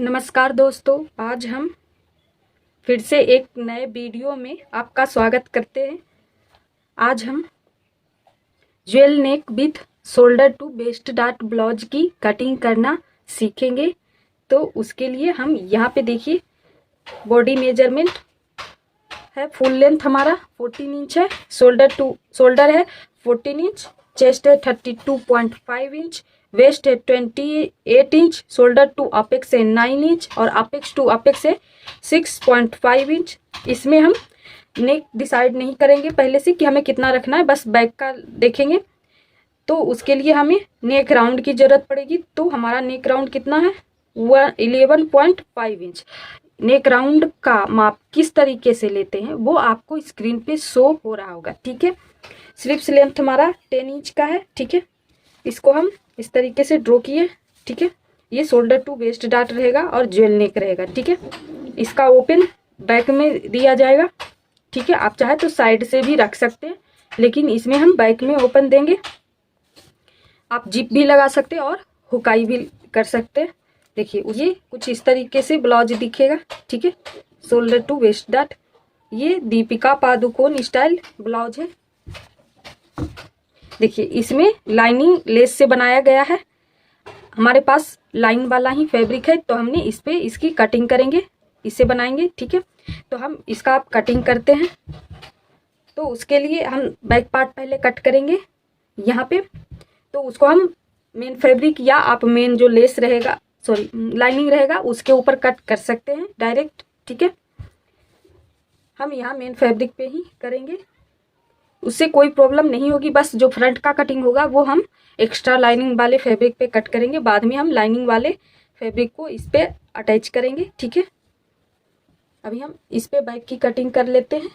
नमस्कार दोस्तों, आज हम फिर से एक नए वीडियो में आपका स्वागत करते हैं। आज हम jewel neck with shoulder to waist dart blouse की कटिंग करना सीखेंगे। तो उसके लिए हम यहाँ पे देखिए बॉडी मेजरमेंट है। फुल लेंथ हमारा 14 इंच है, शोल्डर है 14 इंच, चेस्ट है 32.5 इंच, वेस्ट है 28 इंच, शोल्डर टू अपेक्स है 9 इंच और अपेक्स टू अपेक्स है 6.5 इंच। इसमें हम नेक डिसाइड नहीं करेंगे पहले से कि हमें कितना रखना है, बस बैक का देखेंगे। तो उसके लिए हमें नेक राउंड की ज़रूरत पड़ेगी। तो हमारा नेक राउंड कितना है 11.5 इंच। नेक राउंड का माप किस तरीके से लेते हैं वो आपको स्क्रीन पे शो हो रहा होगा, ठीक है। स्लीव्स लेंथ हमारा 10 इंच का है, ठीक है। इसको हम इस तरीके से ड्रॉ किए, ठीक है। ये शोल्डर टू वेस्ट डार्ट रहेगा और ज्वेल नेक रहेगा, ठीक है। इसका ओपन बैक में दिया जाएगा, ठीक है। आप चाहे तो साइड से भी रख सकते हैं, लेकिन इसमें हम बैक में ओपन देंगे। आप जिप भी लगा सकते हैं और हुकाई भी कर सकते हैं। देखिए ये कुछ इस तरीके से ब्लाउज दिखेगा, ठीक है। शोल्डर टू वेस्ट डार्ट, ये दीपिका पादुकोण स्टाइल ब्लाउज है। देखिए इसमें लाइनिंग लेस से बनाया गया है। हमारे पास लाइन वाला ही फैब्रिक है, तो हमने इस पे इसकी कटिंग करेंगे, इसे बनाएंगे, ठीक है। तो हम इसका आप कटिंग करते हैं। तो उसके लिए हम बैक पार्ट पहले कट करेंगे यहाँ पे। तो उसको हम मेन फैब्रिक या आप मेन जो लेस रहेगा, लाइनिंग रहेगा, उसके ऊपर कट कर सकते हैं डायरेक्ट, ठीक है। हम यहाँ मेन फैब्रिक पे ही करेंगे, उससे कोई प्रॉब्लम नहीं होगी। बस जो फ्रंट का कटिंग होगा वो हम एक्स्ट्रा लाइनिंग वाले फैब्रिक पे कट करेंगे। बाद में हम लाइनिंग वाले फैब्रिक को इस पे अटैच करेंगे, ठीक है। अभी हम इस पे बैक की कटिंग कर लेते हैं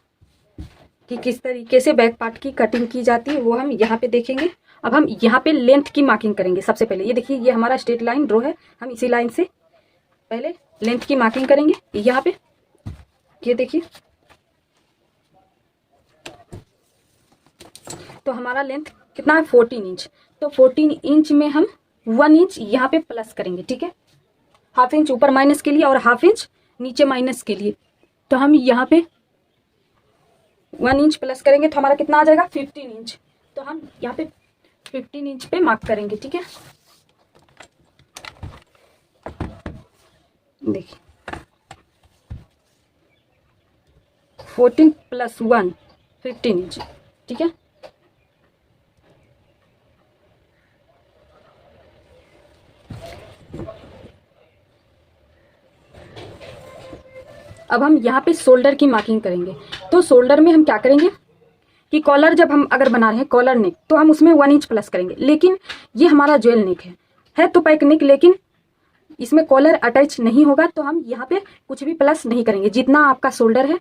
कि किस तरीके से बैक पार्ट की कटिंग की जाती है, वो हम यहाँ पे देखेंगे। अब हम यहाँ पे लेंथ की मार्किंग करेंगे। सबसे पहले ये देखिए, ये हमारा स्ट्रेट लाइन ड्रॉ है। हम इसी लाइन से पहले लेंथ की मार्किंग करेंगे यहाँ पे। ये देखिए, तो हमारा लेंथ कितना है 14 इंच। तो 14 इंच में हम 1 इंच यहाँ पे प्लस करेंगे, ठीक है। हाफ इंच ऊपर माइनस के लिए और हाफ इंच नीचे माइनस के लिए। तो हम यहाँ पे 1 इंच प्लस करेंगे तो हमारा कितना आ जाएगा 15 इंच। तो हम यहाँ पे 15 इंच पे मार्क करेंगे, ठीक है। देखिए 14 + 1 15 इंच, ठीक है। अब हम यहाँ पे शोल्डर की मार्किंग करेंगे। तो शोल्डर में हम क्या करेंगे कि कॉलर जब हम अगर बना रहे हैं कॉलर नेक, तो हम उसमें 1 इंच प्लस करेंगे। लेकिन ये हमारा ज्वेल नेक है तो पैक नेक, लेकिन इसमें कॉलर अटैच नहीं होगा, तो हम यहाँ पे कुछ भी प्लस नहीं करेंगे। जितना आपका शोल्डर है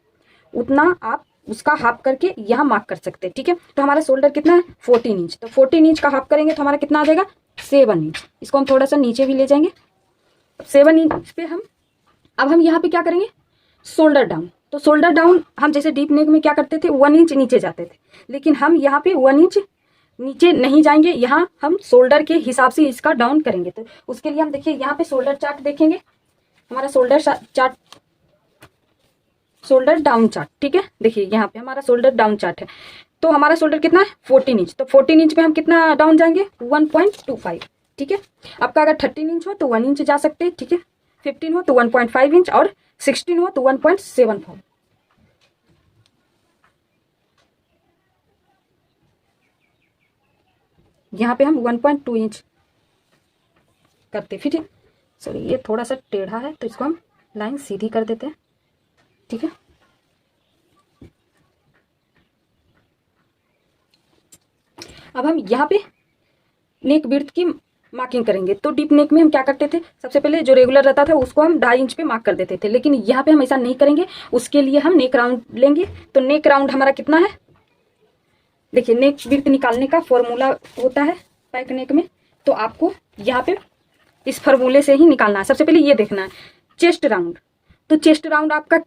उतना आप उसका हाफ करके यहाँ मार्क कर सकते हैं, ठीक है। तो हमारा शोल्डर कितना है 14 इंच। तो 14 इंच का हाफ करेंगे तो हमारा कितना आ जाएगा 7 इंच। इसको हम थोड़ा सा नीचे भी ले जाएंगे। 7 इंच पे अब हम यहाँ पे क्या करेंगे शोल्डर डाउन। तो शोल्डर डाउन हम जैसे डीप नेक में क्या करते थे 1 इंच नीचे जाते थे, लेकिन हम यहाँ पे 1 इंच नीचे नहीं जाएंगे। यहाँ हम शोल्डर के हिसाब से इसका डाउन करेंगे। तो उसके लिए हम देखिए यहाँ पे शोल्डर चार्ट देखेंगे। हमारा शोल्डर डाउन चार्ट, ठीक है। देखिए यहाँ पे हमारा शोल्डर डाउन चार्ट है। तो हमारा शोल्डर कितना है 14 इंच। तो 14 इंच पे हम कितना डाउन जाएंगे 1.25, ठीक है। आपका अगर 13 इंच हो तो 1 इंच जा सकते हैं, ठीक है। 15 हो तो 1.5 इंच और 16 हो तो 1.75। यहाँ पे हम 1.2 इंच करते, फिर सॉरी ये थोड़ा सा टेढ़ा है तो इसको हम लाइन सीधी कर देते हैं, ठीक है। अब हम यहाँ पे नेक विड्थ की मार्किंग करेंगे। तो डीप नेक में हम क्या करते थे, सबसे पहले जो रेगुलर रहता था उसको हम 2.5 इंच पे मार्क कर देते थे, लेकिन यहाँ पे हम ऐसा नहीं करेंगे। उसके लिए हम नेक राउंड लेंगे। तो नेक राउंड हमारा कितना है, देखिए नेक विड्थ निकालने का फॉर्मूला होता है पैक नेक में। तो आपको यहाँ पे इस फॉर्मूले से ही निकालना है। सबसे पहले ये देखना है चेस्ट राउंड। तो चेस्ट राउंड आपका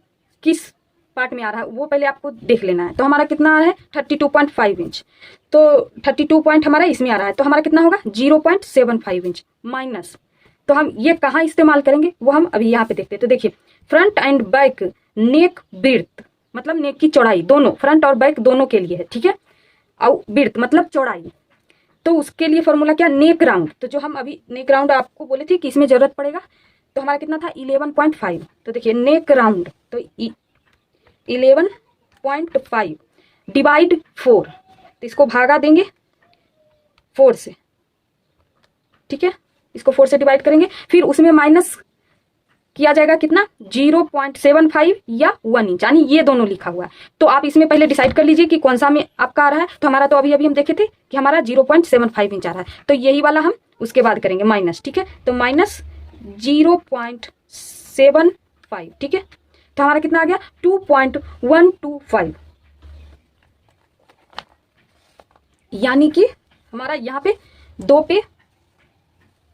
किस पार्ट में आ रहा है वो पहले आपको देख लेना है। तो हमारा कितना आ रहा है 32.5 इंच। तो 32 पॉइंट हमारा इसमें आ रहा है, तो हमारा कितना होगा 0.75 इंच माइनस तो हम ये कहाँ इस्तेमाल करेंगे वो हम अभी यहाँ पे देखते हैं। तो देखिए, फ्रंट एंड बैक नेक बिर्थ मतलब नेक की चौड़ाई दोनों, फ्रंट और बैक दोनों के लिए है, ठीक है। और बिर्थ मतलब चौड़ाई, तो उसके लिए फॉर्मूला क्या, नेक राउंड। तो जो हम अभी नेक राउंड आपको बोले थे कि इसमें जरूरत पड़ेगा, तो हमारा कितना था 11.5। तो देखिए नेक राउंड तो 11.5 डिवाइड 4, तो इसको भागा देंगे 4 से, ठीक है। इसको 4 से डिवाइड करेंगे, फिर उसमें माइनस किया जाएगा कितना 0.75 या 1 इंच, यानी ये दोनों लिखा हुआ है। तो आप इसमें पहले डिसाइड कर लीजिए कि कौन सा में आपका आ रहा है। तो हमारा तो अभी अभी हम देखे थे कि हमारा 0.75 इंच आ रहा है, तो यही वाला हम उसके बाद करेंगे माइनस, ठीक है। तो माइनस 0.75, ठीक है। तो हमारा कितना आ गया 2.125, यानी कि हमारा यहाँ पे 2 पे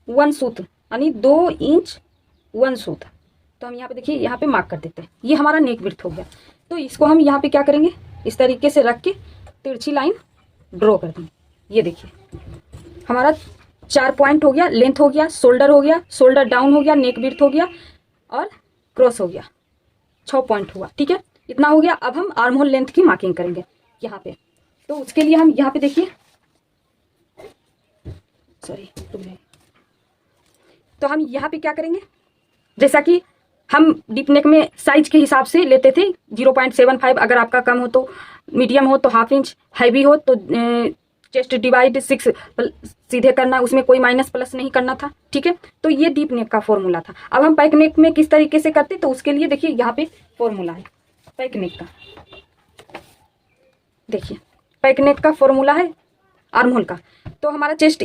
1 सूत्र यानी 2 इंच 1 सूत्र। तो हम यहाँ पे देखिए यहाँ पे मार्क कर देते हैं, ये हमारा नेक विड्थ हो गया। तो इसको हम यहाँ पे क्या करेंगे, इस तरीके से रख के तिरछी लाइन ड्रॉ कर देंगे। ये देखिए हमारा 4 पॉइंट हो गया, लेंथ हो गया, शोल्डर हो गया, शोल्डर डाउन हो गया, नेक विड्थ हो गया और क्रॉस हो गया, 6 पॉइंट हुआ, ठीक है। इतना हो गया। अब हम आर्म होल लेंथ की मार्किंग करेंगे यहाँ पे। तो उसके लिए हम यहाँ पे देखिए, सॉरी, तो हम यहाँ पे क्या करेंगे, जैसा कि हम डीप नेक में साइज के हिसाब से लेते थे 0.75, अगर आपका कम हो तो, मीडियम हो तो ½ इंच, हैवी हो तो चेस्ट डिवाइड 6 सीधे करना, उसमें कोई माइनस प्लस नहीं करना था, ठीक है। तो ये डीप नेक का फॉर्मूला था। अब हम पैक नेक में किस तरीके से करते, तो उसके लिए देखिए यहाँ पे फॉर्मूला है पैक नेक का। देखिए पैक नेक का फॉर्मूला है आर्म होल का। तो हमारा चेस्ट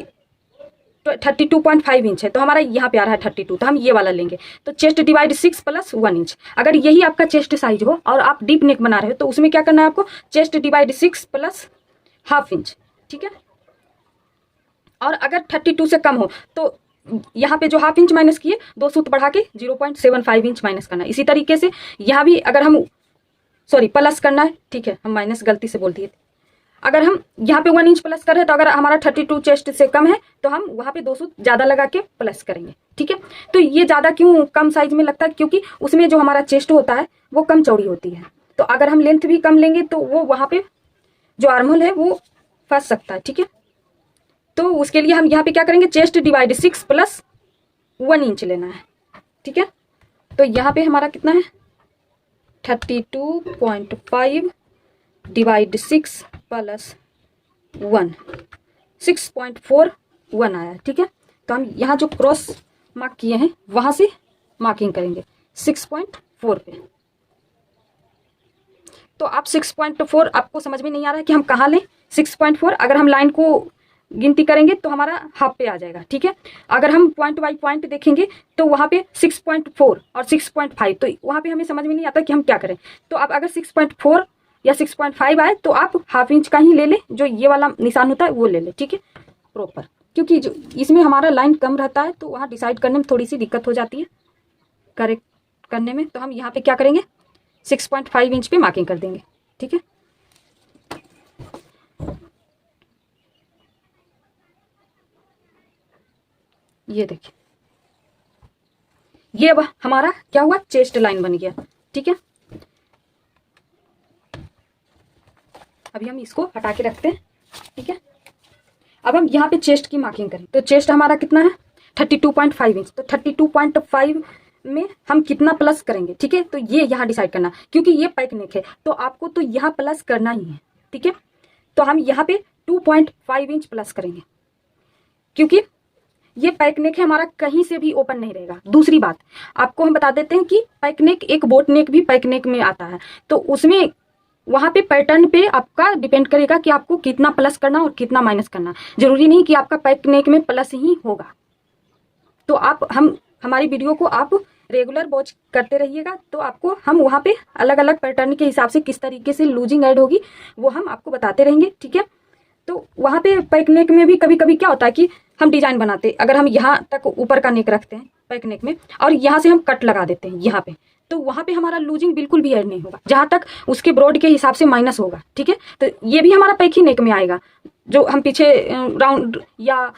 32.5 इंच है, तो हमारा यहाँ पे आ रहा है 32, तो हम ये वाला लेंगे। तो चेस्ट डिवाइड 6 + 1 इंच। अगर यही आपका चेस्ट साइज हो और आप डीप नेक बना रहे हो, तो उसमें क्या करना है आपको, चेस्ट डिवाइड 6 + ½ इंच, ठीक है। और अगर 32 से कम हो तो यहाँ पे जो ½ इंच माइनस किए, 2 सूत्र बढ़ा के 0.75 इंच माइनस करना है। इसी तरीके से यहाँ भी अगर हम प्लस करना है, ठीक है, हम माइनस गलती से बोल दिए थे। अगर हम यहाँ पे 1 इंच प्लस कर रहे हैं, तो अगर हमारा 32 चेस्ट से कम है तो हम वहाँ पे 2 सूत्र ज़्यादा लगा के प्लस करेंगे, ठीक है। तो ये ज़्यादा क्यों कम साइज में लगता है, क्योंकि उसमें जो हमारा चेस्ट होता है वो कम चौड़ी होती है। तो अगर हम लेंथ भी कम लेंगे तो वो वहाँ पे जो आर्म होल है वो फंस सकता है, ठीक है। तो उसके लिए हम यहाँ पे क्या करेंगे, चेस्ट डिवाइड 6 + 1 इंच लेना है, ठीक है। तो यहाँ पे हमारा कितना है 32.5 डिवाइड 6 + 1, 6.41 आया, ठीक है। तो हम यहाँ जो क्रॉस मार्क किए हैं वहां से मार्किंग करेंगे 6.4 पे। तो आप 6.4 आपको समझ में नहीं आ रहा है कि हम कहाँ लें 6.4, अगर हम लाइन को गिनती करेंगे तो हमारा ½ पे आ जाएगा, ठीक है। अगर हम पॉइंट बाई पॉइंट देखेंगे तो वहाँ पे 6.4 और 6.5, तो वहाँ पे हमें समझ में नहीं आता कि हम क्या करें। तो आप अगर 6.4 या 6.5 आए तो आप ½ इंच का ही ले ले, जो ये वाला निशान होता है वो ले ले, ठीक है, प्रॉपर। क्योंकि जो इसमें हमारा लाइन कम रहता है तो वहाँ डिसाइड करने में थोड़ी सी दिक्कत हो जाती है, करेक्ट करने में। तो हम यहाँ पे क्या करेंगे 6.5 इंच पे मार्किंग कर देंगे, ठीक है। ये देखिए ये हमारा क्या हुआ, चेस्ट लाइन बन गया, ठीक है। अभी हम इसको हटा के रखते हैं, ठीक है। अब हम यहाँ पे चेस्ट की मार्किंग करें, तो चेस्ट हमारा कितना है 32.5 इंच। तो 32.5 में हम कितना प्लस करेंगे, ठीक है। तो ये यहाँ डिसाइड करना, क्योंकि ये पैक नेक है तो आपको तो यहाँ प्लस करना ही है, ठीक है। तो हम यहाँ पे 2.5 इंच प्लस करेंगे, क्योंकि ये पैक नेक है, हमारा कहीं से भी ओपन नहीं रहेगा। दूसरी बात आपको हम बता देते हैं कि पैक नेक, एक बोट नेक भी पैक नेक में आता है, तो उसमें वहां पे पैटर्न पे आपका डिपेंड करेगा कि आपको कितना प्लस करना और कितना माइनस करना। जरूरी नहीं कि आपका पैक नेक में प्लस ही होगा। तो आप हमारी वीडियो को आप रेगुलर वॉच करते रहिएगा, तो आपको हम वहाँ पे अलग अलग पैटर्न के हिसाब से किस तरीके से लूजिंग ऐड होगी वो हम आपको बताते रहेंगे, ठीक है। तो वहाँ पे पैक नेक में भी कभी कभी क्या होता है कि हम डिजाइन बनाते, अगर हम यहाँ तक ऊपर का नेक रखते हैं पैक नेक में और यहाँ से हम कट लगा देते हैं यहाँ पे, तो वहाँ पे हमारा लूजिंग बिल्कुल भी ऐड नहीं होगा, जहाँ तक उसके ब्रॉड के हिसाब से माइनस होगा, ठीक है। तो ये भी हमारा पैक ही नेक में आएगा, जो हम पीछे राउंड या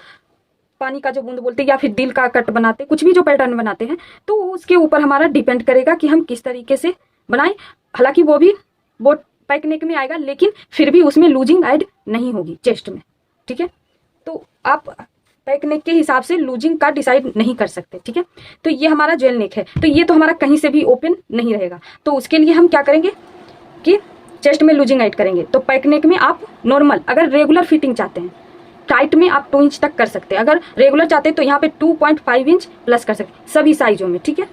पानी का जो बूंद बोलते हैं या फिर दिल का कट बनाते, कुछ भी जो पैटर्न बनाते हैं, तो उसके ऊपर हमारा डिपेंड करेगा कि हम किस तरीके से बनाएं। हालांकि वो भी वो पैक नेक में आएगा, लेकिन फिर भी उसमें लूजिंग ऐड नहीं होगी चेस्ट में, ठीक है। तो आप पैक नेक के हिसाब से लूजिंग का डिसाइड नहीं कर सकते, ठीक है। तो ये हमारा ज्वेल नेक है, तो ये तो हमारा कहीं से भी ओपन नहीं रहेगा। तो उसके लिए हम क्या करेंगे कि चेस्ट में लूजिंग ऐड करेंगे। तो पैक नेक में आप नॉर्मल, अगर रेगुलर फिटिंग चाहते हैं, टाइट में आप 2 इंच तक कर सकते हैं। अगर रेगुलर चाहते हैं तो यहाँ पे 2.5 इंच प्लस कर सकते हैं, सभी साइजों में, ठीक है।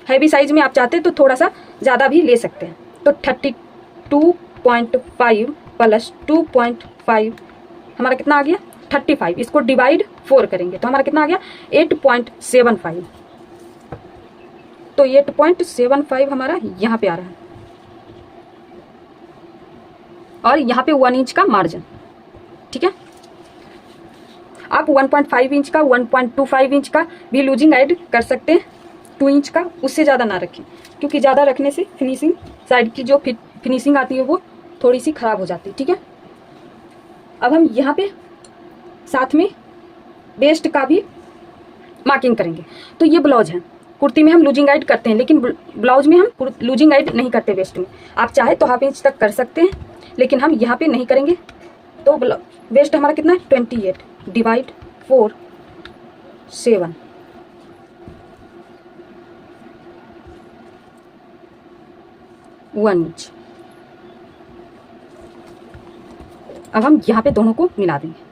हैवी साइज में आप चाहते हैं तो थोड़ा सा ज़्यादा भी ले सकते हैं। तो 32.5 प्लस 2.5 हमारा कितना आ गया 35। इसको डिवाइड 4 करेंगे तो हमारा कितना आ गया 8.75। तो 8.75 हमारा यहाँ पे आ रहा है, और यहाँ पे 1 इंच का मार्जिन, ठीक है। आप 1.5 इंच का, 1.25 इंच का भी लूजिंग ऐड कर सकते हैं। 2 इंच का, उससे ज़्यादा ना रखें, क्योंकि ज़्यादा रखने से फिनिशिंग साइड की जो फिनिशिंग आती है वो थोड़ी सी खराब हो जाती है, ठीक है। अब हम यहाँ पे साथ में वेस्ट का भी मार्किंग करेंगे। तो ये ब्लाउज है, कुर्ती में हम लूजिंग ऐड करते हैं, लेकिन ब्लाउज में हम लूजिंग ऐड नहीं करते वेस्ट में। आप चाहे तो ½ इंच तक कर सकते हैं, लेकिन हम यहाँ पे नहीं करेंगे। तो वेस्ट हमारा कितना है 28 डिवाइड 4 7। One inch. अब हम यहाँ पे दोनों को मिला देंगे।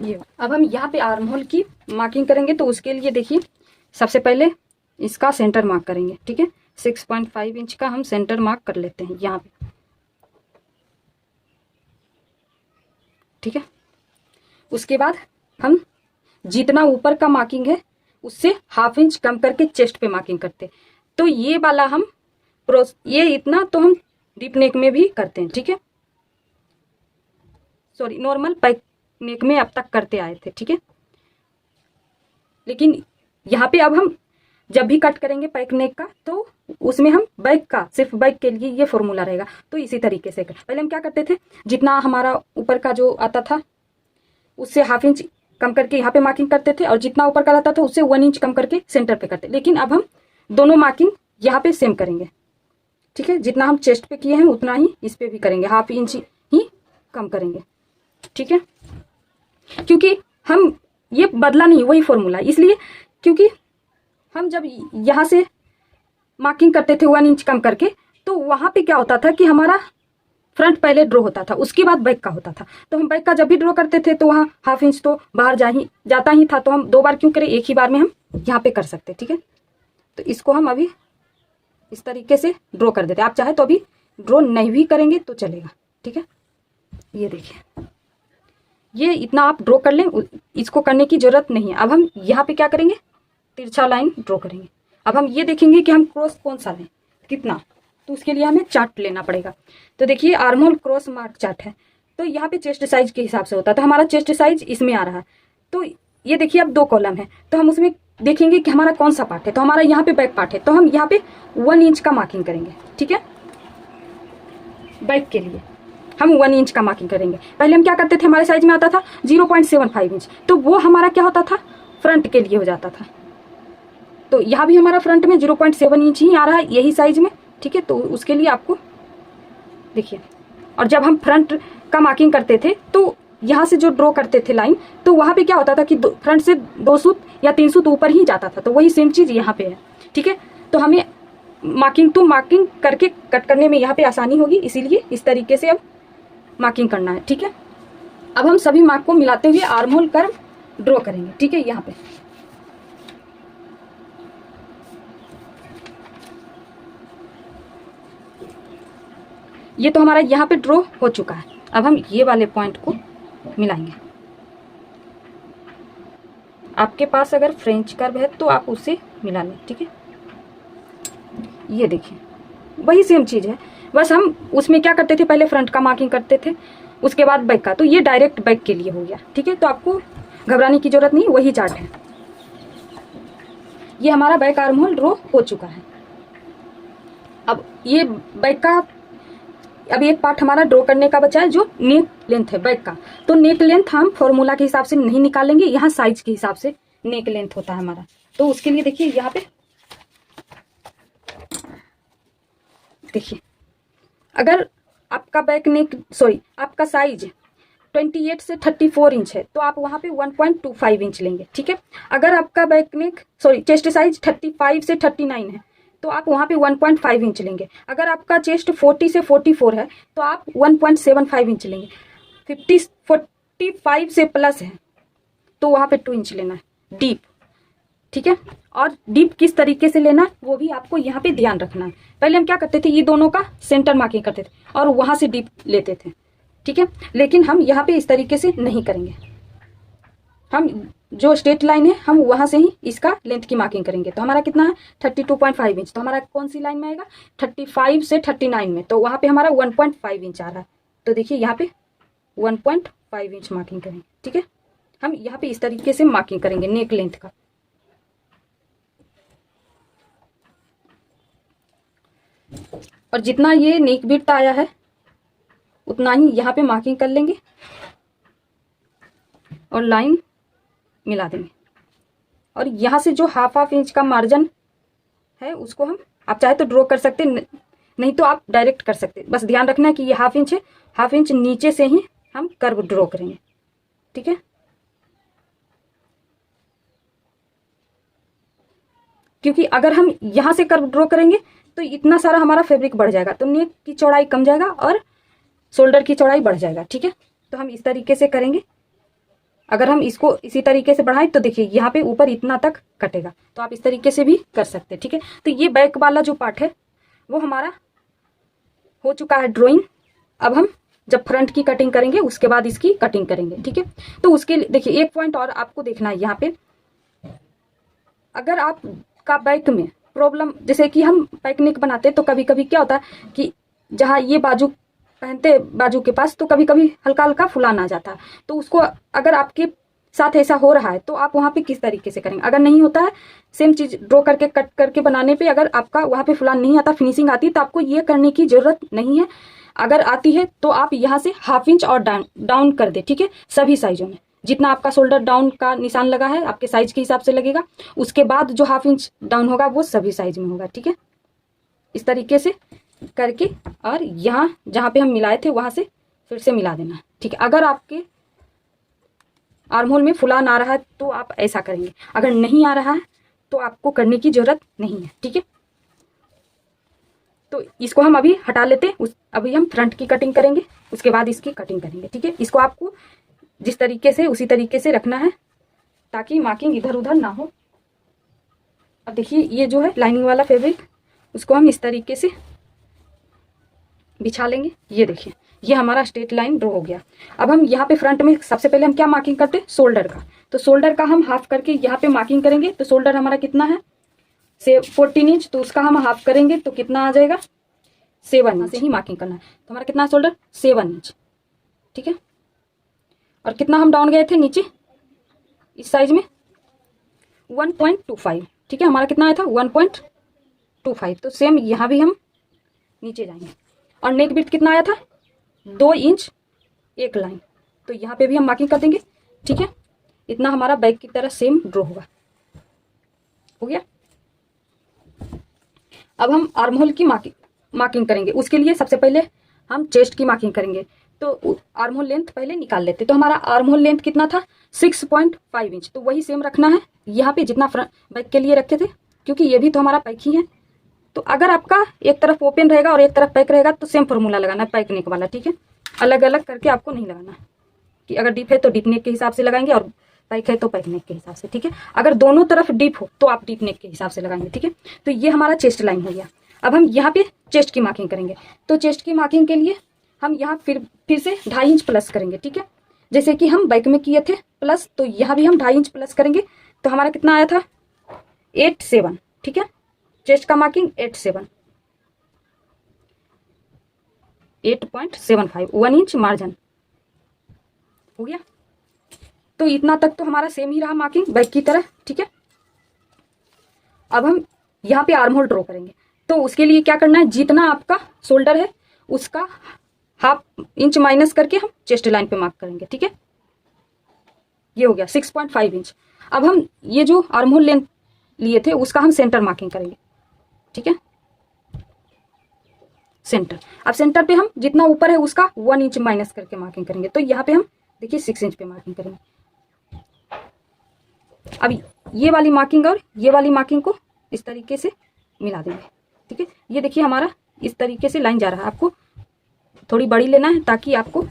ये अब हम यहाँ पे आर्म होल की मार्किंग करेंगे। तो उसके लिए देखिए, सबसे पहले इसका सेंटर मार्क करेंगे, ठीक है। 6.5 इंच का हम सेंटर मार्क कर लेते हैं यहाँ पे, ठीक है। उसके बाद हम जितना ऊपर का मार्किंग है उससे ½ इंच कम करके चेस्ट पे मार्किंग करते हैं। तो ये वाला हम ये इतना तो हम डीप नेक में भी करते हैं, ठीक है। सॉरी, नॉर्मल पैक नेक में अब तक करते आए थे, ठीक है। लेकिन यहाँ पे अब हम जब भी कट करेंगे पैक नेक का, तो उसमें हम बैक का, सिर्फ बैक के लिए ये फॉर्मूला रहेगा। तो इसी तरीके से पहले हम क्या करते थे, जितना हमारा ऊपर का जो आता था उससे ½ इंच कम करके यहाँ पे मार्किंग करते थे, और जितना ऊपर का रहता था उससे 1 इंच कम करके सेंटर पे करते। लेकिन अब हम दोनों मार्किंग यहाँ पे सेम करेंगे, ठीक है। जितना हम चेस्ट पे किए हैं उतना ही इस पे भी करेंगे, ½ इंच ही कम करेंगे, ठीक है। क्योंकि हम ये बदला नहीं, वही फॉर्मूला, इसलिए क्योंकि हम जब यहाँ से मार्किंग करते थे 1 इंच कम करके, तो वहाँ पे क्या होता था कि हमारा फ्रंट पहले ड्रॉ होता था, उसके बाद बैक का होता था। तो हम बैक का जब भी ड्रॉ करते थे तो वहाँ ½ इंच तो बाहर जाता ही था। तो हम 2 बार क्यों करें, एक ही बार में हम यहाँ पे कर सकते, ठीक है। तो इसको हम अभी इस तरीके से ड्रॉ कर देते हैं। आप चाहे तो अभी ड्रॉ नहीं भी करेंगे तो चलेगा, ठीक है। ये देखिए, ये इतना आप ड्रॉ कर लें, इसको करने की जरूरत नहीं है। अब हम यहाँ पे क्या करेंगे, तिरछा लाइन ड्रॉ करेंगे। अब हम ये देखेंगे कि हम क्रॉस कौन सा लें, कितना, तो उसके लिए हमें चार्ट लेना पड़ेगा। तो देखिए, arm hole cross mark chart है। तो यहाँ पे चेस्ट साइज के हिसाब से होता है, तो हमारा चेस्ट साइज इसमें आ रहा है। तो ये देखिए, अब 2 कॉलम है, तो हम उसमें देखेंगे कि हमारा कौन सा पार्ट है। तो हमारा यहाँ पे बैक पार्ट है, तो हम यहाँ पे 1 इंच का मार्किंग करेंगे, ठीक है। बैक के लिए हम 1 इंच का मार्किंग करेंगे। पहले हम क्या करते थे, हमारे साइज में आता था 0.75 इंच, तो वो हमारा क्या होता था, फ्रंट के लिए हो जाता था। तो यहाँ भी हमारा फ्रंट में 0.7 इंच ही आ रहा है, यही साइज में, ठीक है। तो उसके लिए आपको देखिए, और जब हम फ्रंट का मार्किंग करते थे तो यहाँ से जो ड्रॉ करते थे लाइन, तो वहाँ पे क्या होता था कि फ्रंट से 2 सूत या 3 सूत ऊपर ही जाता था। तो वही सेम चीज़ यहाँ पे है, ठीक है। तो हमें मार्किंग टू मार्किंग करके कट करने में यहाँ पे आसानी होगी, इसीलिए इस तरीके से अब मार्किंग करना है, ठीक है। अब हम सभी मार्क को मिलाते हुए आर्म होल कर्व ड्रॉ करेंगे, ठीक है। यहाँ पे ये तो हमारा यहाँ पे ड्रॉ हो चुका है। अब हम ये वाले पॉइंट को मिलाएंगे। आपके पास अगर फ्रेंच कर्व है तो आप उसे मिला लें, ठीक है। ये देखिए, वही सेम चीज़ है, बस हम उसमें क्या करते थे, पहले फ्रंट का मार्किंग करते थे, उसके बाद बैक का। तो ये डायरेक्ट बैक के लिए हो गया, ठीक है। तो आपको घबराने की जरूरत नहीं, वही चार्ट है। ये हमारा बैक आर्म होल ड्रॉ हो चुका है। अब ये बैक का अब एक पार्ट हमारा ड्रॉ करने का बचा है जो नेक लेंथ है बैक का। तो नेक लेंथ हम फॉर्मूला के हिसाब से नहीं निकालेंगे, यहाँ साइज के हिसाब से नेक लेंथ होता है हमारा। तो उसके लिए देखिए यहाँ पे देखिए, अगर आपका बैक नेक आपका साइज 28 से 34 इंच है तो आप वहाँ पे 1.25 इंच लेंगे, ठीक है। अगर आपका बैक नेक चेस्ट साइज 35 से 39 है तो आप वहाँ पे 1.5 इंच लेंगे। अगर आपका चेस्ट 40 से 44 है तो आप 1.75 इंच लेंगे। 45 से प्लस है तो वहाँ पे 2 इंच लेना है डीप, ठीक है। और डीप किस तरीके से लेना वो भी आपको यहाँ पे ध्यान रखना है। पहले हम क्या करते थे, ये दोनों का सेंटर मार्किंग करते थे और वहाँ से डीप लेते थे, ठीक है। लेकिन हम यहाँ पे इस तरीके से नहीं करेंगे। हम जो स्ट्रेट लाइन है हम वहां से ही इसका लेंथ की मार्किंग करेंगे। तो हमारा कितना है 32.5 इंच। तो हमारा कौन सी लाइन में आएगा 35 से 39 में, तो वहां पे हमारा 1.5 इंच आ रहा है। तो देखिए यहाँ पे 1.5 इंच मार्किंग करेंगे, ठीक है। हम यहाँ पे इस तरीके से मार्किंग करेंगे नेक लेंथ का। और जितना ये नेक विड्थ आया है उतना ही यहाँ पे मार्किंग कर लेंगे और लाइन मिला देंगे। और यहाँ से जो हाफ इंच का मार्जिन है उसको हम आप चाहे तो ड्रॉ कर सकते, नहीं तो आप डायरेक्ट कर सकते। बस ध्यान रखना है कि ये हाफ इंच है, हाफ इंच नीचे से ही हम कर्व ड्रॉ करेंगे, ठीक है। क्योंकि अगर हम यहाँ से कर्व ड्रॉ करेंगे तो इतना सारा हमारा फैब्रिक बढ़ जाएगा, तो नेक की चौड़ाई कम जाएगा और शोल्डर की चौड़ाई बढ़ जाएगा, ठीक है। तो हम इस तरीके से करेंगे। अगर हम इसको इसी तरीके से बढ़ाएं तो देखिए यहाँ पे ऊपर इतना तक कटेगा, तो आप इस तरीके से भी कर सकते हैं, ठीक है। तो ये बैक वाला जो पार्ट है वो हमारा हो चुका है ड्राइंग। अब हम जब फ्रंट की कटिंग करेंगे उसके बाद इसकी कटिंग करेंगे, ठीक है। तो उसके लिए देखिए एक पॉइंट और आपको देखना है यहाँ पे, अगर आपका बैक में प्रॉब्लम, जैसे कि हम बैक नेक बनाते हैं तो कभी कभी क्या होता है कि जहाँ ये बाजू पहनते बाजू के पास तो कभी कभी हल्का हल्का फुलान आ जाता है। तो उसको अगर आपके साथ ऐसा हो रहा है तो आप वहाँ पे किस तरीके से करेंगे। अगर नहीं होता है सेम चीज ड्रॉ करके कट करके बनाने पे अगर आपका वहाँ पे फुलान नहीं आता, फिनिशिंग आती है, तो आपको ये करने की जरूरत नहीं है। अगर आती है तो आप यहाँ से हाफ इंच और डाउन कर दे, ठीक है। सभी साइजों में जितना आपका शोल्डर डाउन का निशान लगा है आपके साइज के हिसाब से लगेगा, उसके बाद जो हाफ इंच डाउन होगा वो सभी साइज में होगा, ठीक है। इस तरीके से करके और यहाँ जहाँ पे हम मिलाए थे वहां से फिर से मिला देना, ठीक है। अगर आपके आर्म होल में फुलान आ रहा है तो आप ऐसा करेंगे, अगर नहीं आ रहा है तो आपको करने की जरूरत नहीं है, ठीक है। तो इसको हम अभी हटा लेते हैं, अभी हम फ्रंट की कटिंग करेंगे, उसके बाद इसकी कटिंग करेंगे, ठीक है। इसको आपको जिस तरीके से उसी तरीके से रखना है ताकि मार्किंग इधर उधर ना हो। अब देखिए ये जो है लाइनिंग वाला फैब्रिक उसको हम इस तरीके से बिछा लेंगे। ये देखिए ये हमारा स्ट्रेट लाइन ड्रॉ हो गया। अब हम यहाँ पे फ्रंट में सबसे पहले हम क्या मार्किंग करते हैं, शोल्डर का। तो शोल्डर का हम हाफ करके यहाँ पे मार्किंग करेंगे। तो शोल्डर हमारा कितना है 14 इंच, तो उसका हम हाफ करेंगे तो कितना आ जाएगा 7 इंच से ही मार्किंग करना है। तो हमारा कितना है शोल्डर 7 इंच, ठीक है। और कितना हम डाउन गए थे नीचे इस साइज में 1.25, ठीक है। हमारा कितना आया था 1.25। तो सेम यहाँ भी हम नीचे जाएंगे। और नेक विड्थ कितना आया था 2 इंच एक लाइन, तो यहाँ पे भी हम मार्किंग कर देंगे, ठीक है। इतना हमारा बैक की तरह सेम ड्रॉ होगा, हो गया। अब हम आर्म होल की मार्किंग करेंगे। उसके लिए सबसे पहले हम चेस्ट की मार्किंग करेंगे। तो आर्म होल लेंथ पहले निकाल लेते। तो हमारा आर्म होल लेंथ कितना था 6.5 इंच, तो वही सेम रखना है यहाँ पे जितना फ्रंट बैक के लिए रखे थे, क्योंकि ये भी तो हमारा पैक ही है। तो अगर आपका एक तरफ ओपन रहेगा और एक तरफ पैक रहेगा तो सेम फॉर्मूला लगाना है पैक नेक वाला, ठीक है। अलग अलग करके आपको नहीं लगाना कि अगर डीप है तो डीप नेक के हिसाब से लगाएंगे और पैक है तो पैक नेक के हिसाब से, ठीक है। अगर दोनों तरफ डीप हो तो आप डीप नेक के हिसाब से लगाएंगे, ठीक है। तो ये हमारा चेस्ट लाइन हो गया। अब हम यहाँ पे चेस्ट की मार्किंग करेंगे। तो चेस्ट की मार्किंग के लिए हम यहाँ फिर से 2.5 इंच प्लस करेंगे, ठीक है। जैसे कि हम बैक में किए थे प्लस, तो यहाँ भी हम 2.5 इंच प्लस करेंगे। तो हमारा कितना आया था 8.7, ठीक है। चेस्ट का मार्किंग 8.75 1 इंच मार्जिन हो गया। तो इतना तक तो हमारा सेम ही रहा मार्किंग बैक की तरह, ठीक है। अब हम यहाँ पे आर्म होल ड्रॉ करेंगे। तो उसके लिए क्या करना है, जितना आपका शोल्डर है उसका ½ इंच माइनस करके हम चेस्ट लाइन पे मार्क करेंगे। ठीक है, ये हो गया 6.5 इंच। अब हम ये जो आर्म होल लेंथ लिए थे उसका हम सेंटर मार्किंग करेंगे। ठीक है, सेंटर। अब सेंटर पे हम जितना ऊपर है उसका 1 इंच माइनस करके मार्किंग करेंगे। तो यहाँ पे हम देखिए 6 इंच पे मार्किंग करेंगे। अब ये वाली मार्किंग और ये वाली मार्किंग को इस तरीके से मिला देंगे। ठीक है, ये देखिए हमारा इस तरीके से लाइन जा रहा है। आपको थोड़ी बड़ी लेना है ताकि आपको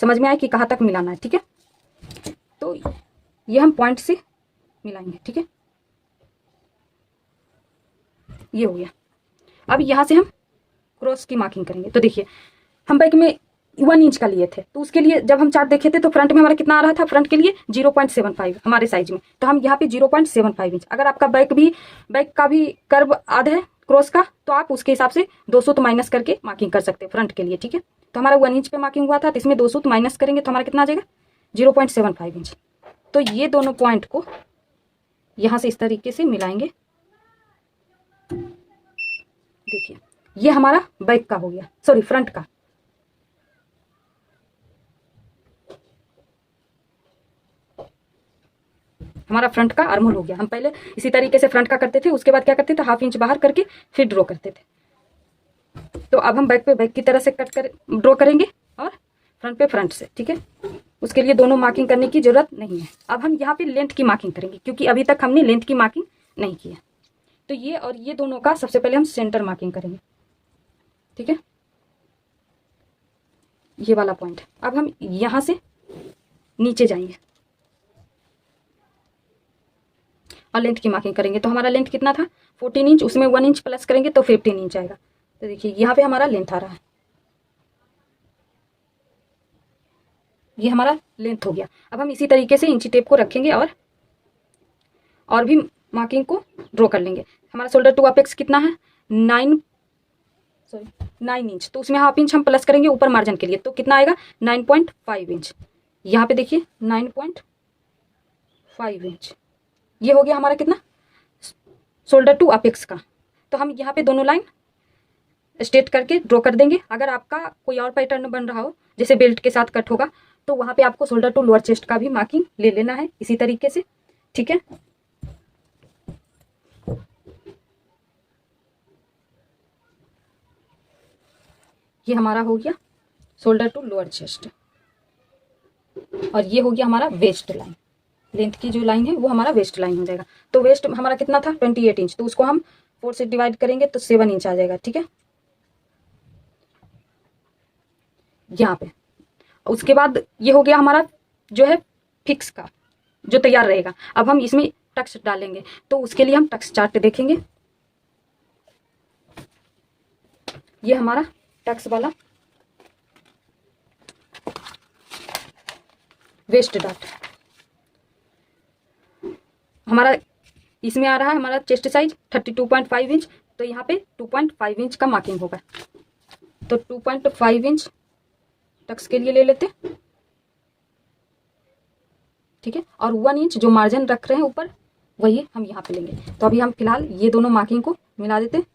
समझ में आए कि कहाँ तक मिलाना है। ठीक है, तो ये हम पॉइंट से मिलाएंगे। ठीक है, ये हो गया। अब यहाँ से हम क्रॉस की मार्किंग करेंगे। तो देखिए हम बैक में 1 इंच का लिए थे, तो उसके लिए जब हम चार्ट देखे थे तो फ्रंट में हमारा कितना आ रहा था, फ्रंट के लिए 0.75 हमारे साइज में। तो हम यहाँ पे 0.75 इंच, अगर आपका बैक का भी कर्व आधा है क्रॉस का, तो आप उसके हिसाब से 2 सूत माइनस करके मार्किंग कर सकते हैं फ्रंट के लिए। ठीक है, तो हमारा 1 इंच पे मार्किंग हुआ था, तो इसमें 2 सूत माइनस करेंगे तो हमारा कितना आ जाएगा, 0.75 इंच। तो ये दोनों पॉइंट को यहाँ से इस तरीके से मिलाएंगे। देखिए ये हमारा बैक का हो गया, सॉरी फ्रंट का। हमारा फ्रंट का आर्म होल हो गया। हम पहले इसी तरीके से फ्रंट का करते थे, उसके बाद क्या करते थे, ½ इंच बाहर करके फिर ड्रॉ करते थे। तो अब हम बैक पे बैक की तरह से ड्रॉ करेंगे और फ्रंट पे फ्रंट से। ठीक है, उसके लिए दोनों मार्किंग करने की जरूरत नहीं है। अब हम यहाँ पे लेंथ की मार्किंग करेंगे, क्योंकि अभी तक हमने लेंथ की मार्किंग नहीं की है। तो ये और ये दोनों का सबसे पहले हम सेंटर मार्किंग करेंगे। ठीक है, ये वाला पॉइंट। अब हम यहां से नीचे जाएंगे और लेंथ की मार्किंग करेंगे। तो हमारा लेंथ कितना था, 14 इंच, उसमें 1 इंच प्लस करेंगे तो 15 इंच आएगा। तो देखिए यहाँ पे हमारा लेंथ आ रहा है, ये हमारा लेंथ हो गया। अब हम इसी तरीके से इंची टेप को रखेंगे और भी मार्किंग को ड्रॉ कर लेंगे। हमारा शोल्डर टू अपेक्स कितना है, 9 इंच, तो उसमें ½ इंच हम प्लस करेंगे ऊपर मार्जिन के लिए, तो कितना आएगा, 9.5 इंच। यहाँ पे देखिए 9.5 इंच, ये हो गया हमारा कितना, शोल्डर टू अपेक्स का। तो हम यहाँ पे दोनों लाइन स्ट्रेट करके ड्रॉ कर देंगे। अगर आपका कोई और पैटर्न बन रहा हो, जैसे बेल्ट के साथ कट होगा, तो वहाँ पे आपको शोल्डर टू लोअर चेस्ट का भी मार्किंग ले लेना है इसी तरीके से। ठीक है, ये हमारा हो गया शोल्डर टू लोअर चेस्ट, और ये हो गया हमारा वेस्ट लाइन। लेंथ की जो लाइन है वो हमारा वेस्ट लाइन हो जाएगा। तो वेस्ट हमारा कितना था, 28 इंच, तो उसको हम 4 से डिवाइड करेंगे तो 7 इंच आ जाएगा। ठीक है, यहाँ पे। उसके बाद ये हो गया हमारा जो है फिक्स का, जो तैयार रहेगा। अब हम इसमें टक्स डालेंगे, तो उसके लिए हम टक्स चार्ट देखेंगे। ये हमारा टक्स वाला वेस्ट डार्ट हमारा इसमें आ रहा है। हमारा चेस्ट साइज 32.5 इंच, तो यहाँ पे 2.5 इंच का मार्किंग होगा। तो 2.5 इंच टक्स के लिए ले लेते। ठीक है, और 1 इंच जो मार्जिन रख रहे हैं ऊपर, वही हम यहाँ पे लेंगे। तो अभी हम फिलहाल ये दोनों मार्किंग को मिला देते हैं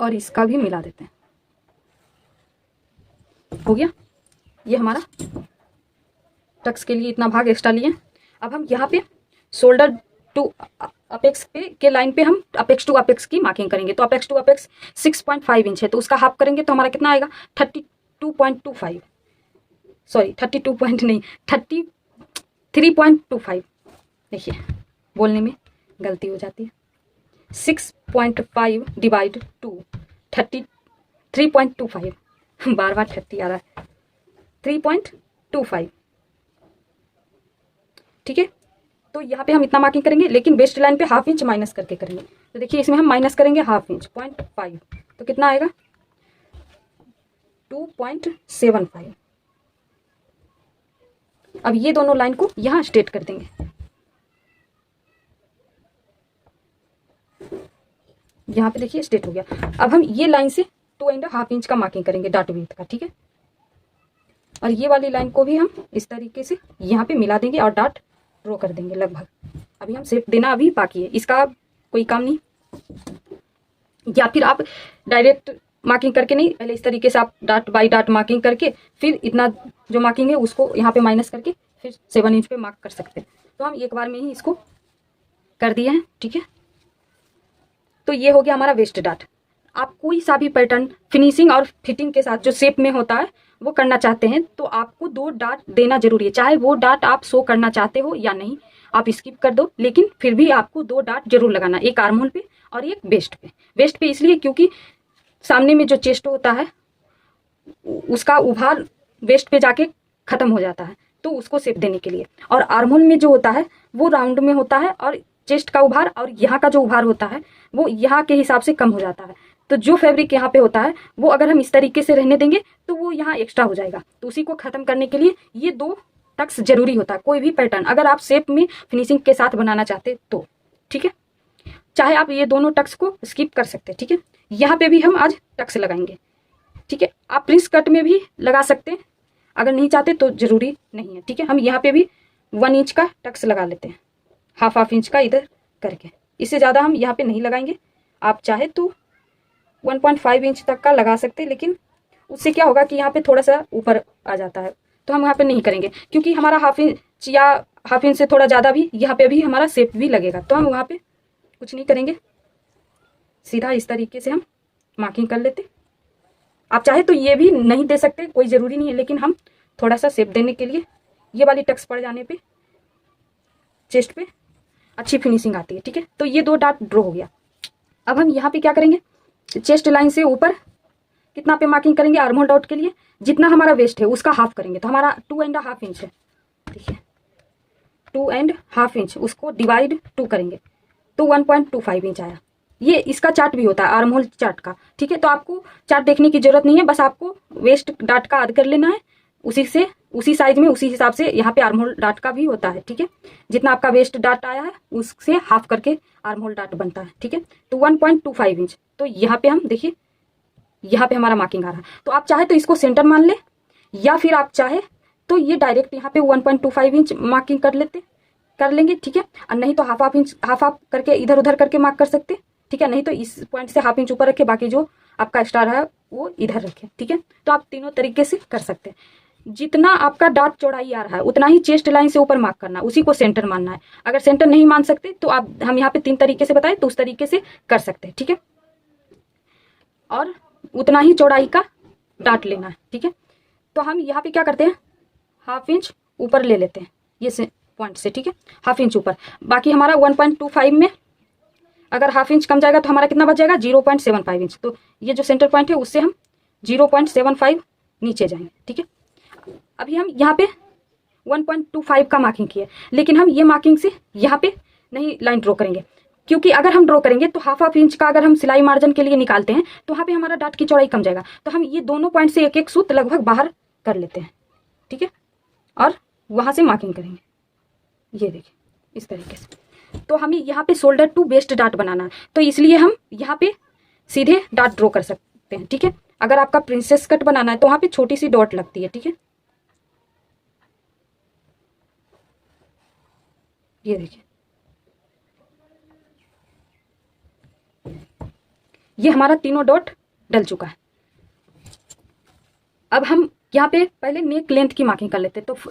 और इसका भी मिला देते हैं। हो गया, ये हमारा टक्स के लिए इतना भाग एक्स्ट्रा लिए। अब हम यहाँ पे शोल्डर टू अपेक्स के लाइन पे हम अपेक्स टू अपेक्स की मार्किंग करेंगे। तो अपेक्स टू अपेक्स 6.5 इंच है, तो उसका हाफ करेंगे तो हमारा कितना आएगा, 32.25, सॉरी 32 पॉइंट नहीं, 33.25। देखिए बोलने में गलती हो जाती है। 6.5 डिवाइड 2 33.25, बार बार 30 आ रहा है, 3.25। ठीक है, तो यहाँ पे हम इतना मार्किंग करेंगे, लेकिन वेस्ट लाइन पे ½ इंच माइनस करके करेंगे। तो देखिए इसमें हम माइनस करेंगे ½ इंच, 0.5, तो कितना आएगा, 2.75। अब ये दोनों लाइन को यहाँ स्ट्रेट कर देंगे। यहाँ पे देखिए स्ट्रेट हो गया। अब हम ये लाइन से 2.5 इंच का मार्किंग करेंगे डॉट विड्थ का। ठीक है, और ये वाली लाइन को भी हम इस तरीके से यहाँ पे मिला देंगे और डॉट ड्रॉ कर देंगे लगभग। अभी हम शेप देना अभी बाकी है, इसका कोई काम नहीं। या फिर आप डायरेक्ट मार्किंग करके नहीं, पहले इस तरीके से आप डॉट बाई डॉट मार्किंग करके फिर इतना जो मार्किंग है उसको यहाँ पे माइनस करके फिर 7 इंच पे मार्क कर सकते हैं। तो हम एक बार में ही इसको कर दिए हैं, ठीक है। तो ये हो गया हमारा वेस्ट डॉट। आप कोई सा भी पैटर्न फिनिशिंग और फिटिंग के साथ जो शेप में होता है वो करना चाहते हैं तो आपको 2 डॉट देना जरूरी है, चाहे वो डॉट आप शो करना चाहते हो या नहीं, आप स्किप कर दो, लेकिन फिर भी आपको 2 डॉट जरूर लगाना, एक आर्म होल पे और एक वेस्ट पे। वेस्ट पे इसलिए क्योंकि सामने में जो चेस्ट होता है उसका उभार वेस्ट पे जाके खत्म हो जाता है, तो उसको शेप देने के लिए। और आर्म होल में जो होता है वो राउंड में होता है और चेस्ट का उभार और यहाँ का जो उभार होता है वो यहाँ के हिसाब से कम हो जाता है। तो जो फैब्रिक यहाँ पे होता है वो अगर हम इस तरीके से रहने देंगे तो वो यहाँ एक्स्ट्रा हो जाएगा। तो उसी को खत्म करने के लिए ये 2 टक्स जरूरी होता है कोई भी पैटर्न अगर आप शेप में फिनिशिंग के साथ बनाना चाहते तो, ठीक है। चाहे आप ये दोनों टक्स को स्किप कर सकते हैं, ठीक है। यहाँ पे भी हम आज टक्स लगाएंगे, ठीक है। आप प्रिंस कट में भी लगा सकते हैं, अगर नहीं चाहते तो जरूरी नहीं है, ठीक है। हम यहाँ पे भी 1 इंच का टक्स लगा लेते हैं, हाफ इंच का इधर करके, इससे ज़्यादा हम यहाँ पे नहीं लगाएंगे। आप चाहे तो 1.5 इंच तक का लगा सकते हैं, लेकिन उससे क्या होगा कि यहाँ पे थोड़ा सा ऊपर आ जाता है, तो हम यहाँ पे नहीं करेंगे क्योंकि हमारा हाफ इंच या हाफ इंच से थोड़ा ज़्यादा भी यहाँ पे भी हमारा शेप भी लगेगा, तो हम वहाँ पे कुछ नहीं करेंगे, सीधा इस तरीके से हम मार्किंग कर लेते। आप चाहे तो ये भी नहीं दे सकते, कोई ज़रूरी नहीं है, लेकिन हम थोड़ा सा शेप देने के लिए ये वाली टक्स पड़ जाने पे चेस्ट पे अच्छी फिनिशिंग आती है, ठीक है। तो ये 2 डॉट ड्रॉ हो गया। अब हम यहाँ पे क्या करेंगे, चेस्ट लाइन से ऊपर कितना पे मार्किंग करेंगे, आर्म होल डॉट के लिए जितना हमारा वेस्ट है उसका हाफ करेंगे, तो हमारा 2.5 इंच है, ठीक है। 2.5 इंच उसको डिवाइड 2 करेंगे तो 1.25 इंच आया। ये इसका चार्ट भी होता है आर्म होल चार्ट का, ठीक है। तो आपको चार्ट देखने की जरूरत नहीं है, बस आपको वेस्ट डॉट का ऐड कर लेना है, उसी साइज में उसी हिसाब से यहाँ पे आर्म होल डॉट का भी होता है, ठीक है। जितना आपका वेस्ट डॉट आया है उससे हाफ करके आर्म होल डॉट बनता है, ठीक है। तो 1.25 इंच, तो यहाँ पे हम देखिए यहाँ पे हमारा मार्किंग आ रहा है। तो आप चाहे तो इसको सेंटर मान ले या फिर आप चाहे तो ये डायरेक्ट यहाँ पे 1.25 इंच मार्किंग कर लेंगे, ठीक है। और नहीं तो हाफ करके इधर उधर करके मार्क कर सकते, ठीक है। नहीं तो इस पॉइंट से हाफ इंच ऊपर रखे, बाकी जो आपका स्टार है वो इधर रखे, ठीक है। तो आप तीनों तरीके से कर सकते हैं। जितना आपका डॉट चौड़ाई आ रहा है उतना ही चेस्ट लाइन से ऊपर मार्क करना है, उसी को सेंटर मानना है। अगर सेंटर नहीं मान सकते तो आप हम यहाँ पे 3 तरीके से बताए तो उस तरीके से कर सकते हैं, ठीक है। और उतना ही चौड़ाई का डॉट लेना है, ठीक है। तो हम यहाँ पे क्या करते हैं, हाफ इंच ऊपर ले लेते हैं ये पॉइंट से, ठीक है, हाफ इंच ऊपर। बाकी हमारा 1.25 में अगर हाफ इंच कम जाएगा तो हमारा कितना बच जाएगा, 0.75 इंच। तो ये जो सेंटर पॉइंट है उससे हम 0.75 नीचे जाएंगे, ठीक है। अभी हम यहाँ पे 1.25 का मार्किंग किया, लेकिन हम ये मार्किंग से यहाँ पे नहीं लाइन ड्रॉ करेंगे, क्योंकि अगर हम ड्रॉ करेंगे तो हाफ इंच का अगर हम सिलाई मार्जिन के लिए निकालते हैं तो वहाँ पे हमारा डॉट की चौड़ाई कम जाएगा। तो हम ये दोनों पॉइंट से एक सूत लगभग बाहर कर लेते हैं, ठीक है, और वहाँ से मार्किंग करेंगे, ये देखिए इस तरीके से। तो हमें यहाँ पे शोल्डर टू वेस्ट डॉट बनाना है, तो इसलिए हम यहाँ पे सीधे डॉट ड्रॉ कर सकते हैं, ठीक है। अगर आपका प्रिंसेस कट बनाना है तो वहाँ पे छोटी सी डॉट लगती है, ठीक है। ये देखिए ये हमारा तीनों डॉट डल चुका है। अब हम यहाँ पे पहले नेक लेंथ की मार्किंग कर लेते हैं। तो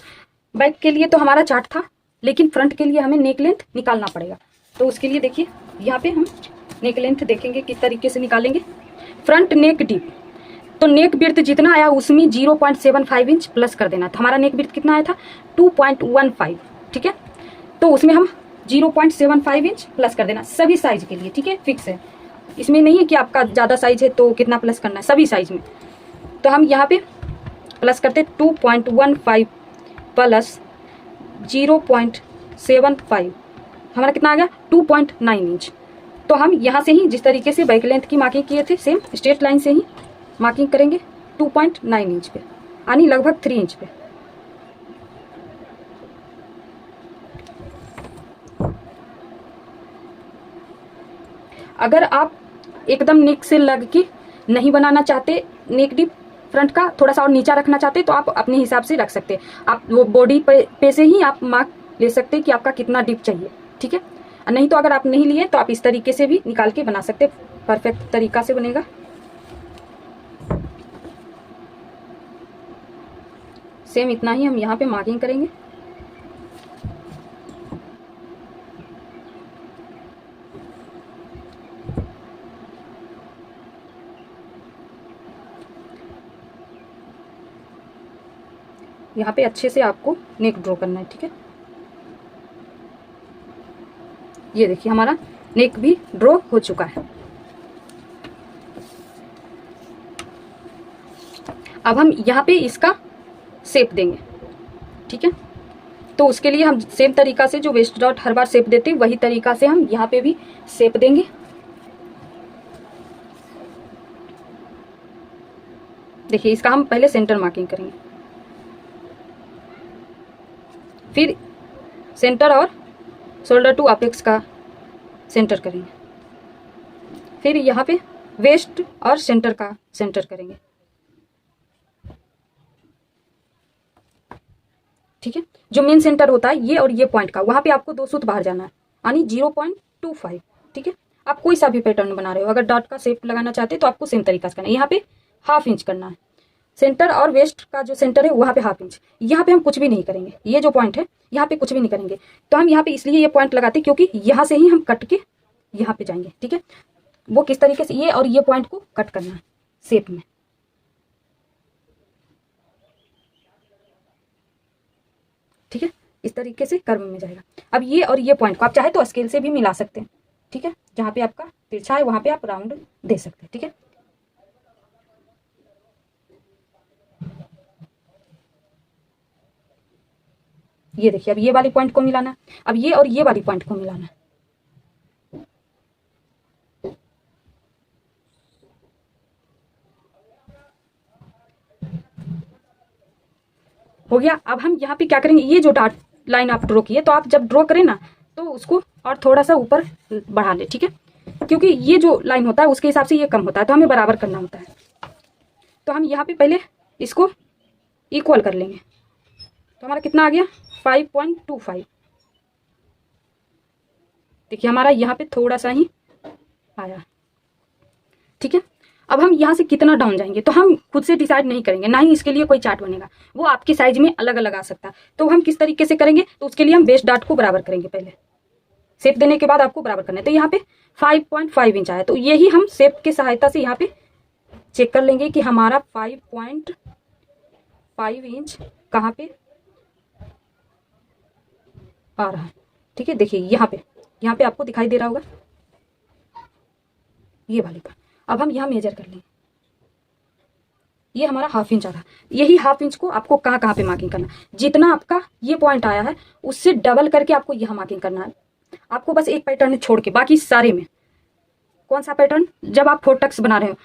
बैक के लिए तो हमारा चार्ट था, लेकिन फ्रंट के लिए हमें नेक लेंथ निकालना पड़ेगा। तो उसके लिए देखिए यहाँ पे हम नेक लेंथ देखेंगे किस तरीके से निकालेंगे। फ्रंट नेक डीप, तो नेक बिर्थ जितना आया उसमें 0.75 इंच प्लस कर देना। तो हमारा नेक बिर्थ कितना आया था, 2.15, ठीक है। तो उसमें हम 0.75 इंच प्लस कर देना सभी साइज के लिए, ठीक है, फिक्स है। इसमें नहीं है कि आपका ज़्यादा साइज है तो कितना प्लस करना है, सभी साइज में। तो हम यहाँ पे प्लस करते 2.15 प्लस 0.75, हमारा कितना आ गया 2.9 इंच। तो हम यहाँ से ही जिस तरीके से बैक लेंथ की मार्किंग किए थे सेम स्ट्रेट लाइन से ही मार्किंग करेंगे 2.9 इंच पे, यानी लगभग 3 इंच पे। अगर आप एकदम नेक से लग के नहीं बनाना चाहते, नेक डीप फ्रंट का थोड़ा सा और नीचा रखना चाहते तो आप अपने हिसाब से रख सकते हैं। आप वो बॉडी पे से ही आप मार्क ले सकते हैं कि आपका कितना डीप चाहिए, ठीक है। नहीं तो अगर आप नहीं लिए तो आप इस तरीके से भी निकाल के बना सकते, परफेक्ट तरीका से बनेगा। सेम इतना ही हम यहाँ पे मार्किंग करेंगे। यहाँ पे अच्छे से आपको नेक ड्रॉ करना है, ठीक है। ये देखिए हमारा नेक भी ड्रॉ हो चुका है। अब हम यहाँ पे इसका शेप देंगे, ठीक है। तो उसके लिए हम सेम तरीका से जो वेस्ट डॉट हर बार शेप देते हैं वही तरीका से हम यहाँ पे भी शेप देंगे। देखिए इसका हम पहले सेंटर मार्किंग करेंगे, फिर सेंटर और शोल्डर टू अपेक्स का सेंटर करेंगे, फिर यहाँ पे वेस्ट और सेंटर का सेंटर करेंगे, ठीक है। जो मेन सेंटर होता है ये और ये पॉइंट का, वहां पे आपको 2 सूत बाहर जाना है, यानी 0.25, ठीक है। आप कोई सा भी पैटर्न बना रहे हो, अगर डॉट का शेप लगाना चाहते हैं तो आपको सेम तरीका से करना है। यहाँ पे 1/2 इंच करना है, सेंटर और वेस्ट का जो सेंटर है वहां पे 1/2 इंच। यहाँ पे हम कुछ भी नहीं करेंगे, ये जो पॉइंट है यहाँ पे कुछ भी नहीं करेंगे। तो हम यहाँ पे इसलिए ये पॉइंट लगाते हैं क्योंकि यहाँ से ही हम कट के यहाँ पे जाएंगे, ठीक है। वो किस तरीके से, ये और ये पॉइंट को कट करना है शेप में, ठीक है। इस तरीके से कर्व में जाएगा। अब ये और ये पॉइंट को आप चाहे तो स्केल से भी मिला सकते हैं, ठीक है। जहां पे आपका तिरछा है वहां पे आप राउंड दे सकते हैं, ठीक है। ये देखिए अब ये वाली पॉइंट को मिलाना है, अब ये और ये वाली पॉइंट को मिलाना है। हो गया। अब हम यहाँ पे क्या करेंगे, ये जो डॉट लाइन आप ड्रॉ किए, तो आप जब ड्रॉ करें ना तो उसको और थोड़ा सा ऊपर बढ़ा ले, ठीक है। क्योंकि ये जो लाइन होता है उसके हिसाब से ये कम होता है, तो हमें बराबर करना होता है। तो हम यहाँ पे पहले इसको इक्वल कर लेंगे। तो हमारा कितना आ गया, 5.25। देखिए हमारा यहाँ पे थोड़ा सा ही आया, ठीक है। अब हम यहाँ से कितना डाउन जाएंगे तो हम खुद से डिसाइड नहीं करेंगे, ना ही इसके लिए कोई चार्ट बनेगा, वो आपके साइज में अलग अलग आ सकता है। तो हम किस तरीके से करेंगे, तो उसके लिए हम बेस डॉट को बराबर करेंगे। पहले शेप देने के बाद आपको बराबर करना है। तो यहाँ पे 5.5 इंच आया, तो यही हम शेप की सहायता से यहाँ पे चेक कर लेंगे कि हमारा 5.5 इंच कहाँ पे आ रहा है, ठीक है। देखिए यहाँ पे आपको दिखाई दे रहा होगा ये वाले पर। अब हम यहाँ मेजर कर लेंगे, ये हमारा 1/2 इंच आ रहा है। यही 1/2 इंच को आपको कहाँ कहाँ पे मार्किंग करना है, जितना आपका ये पॉइंट आया है उससे डबल करके आपको यहाँ मार्किंग करना है। आपको बस एक पैटर्न छोड़ के बाकी सारे में, कौन सा पैटर्न, जब आप 4 टक्स बना रहे हो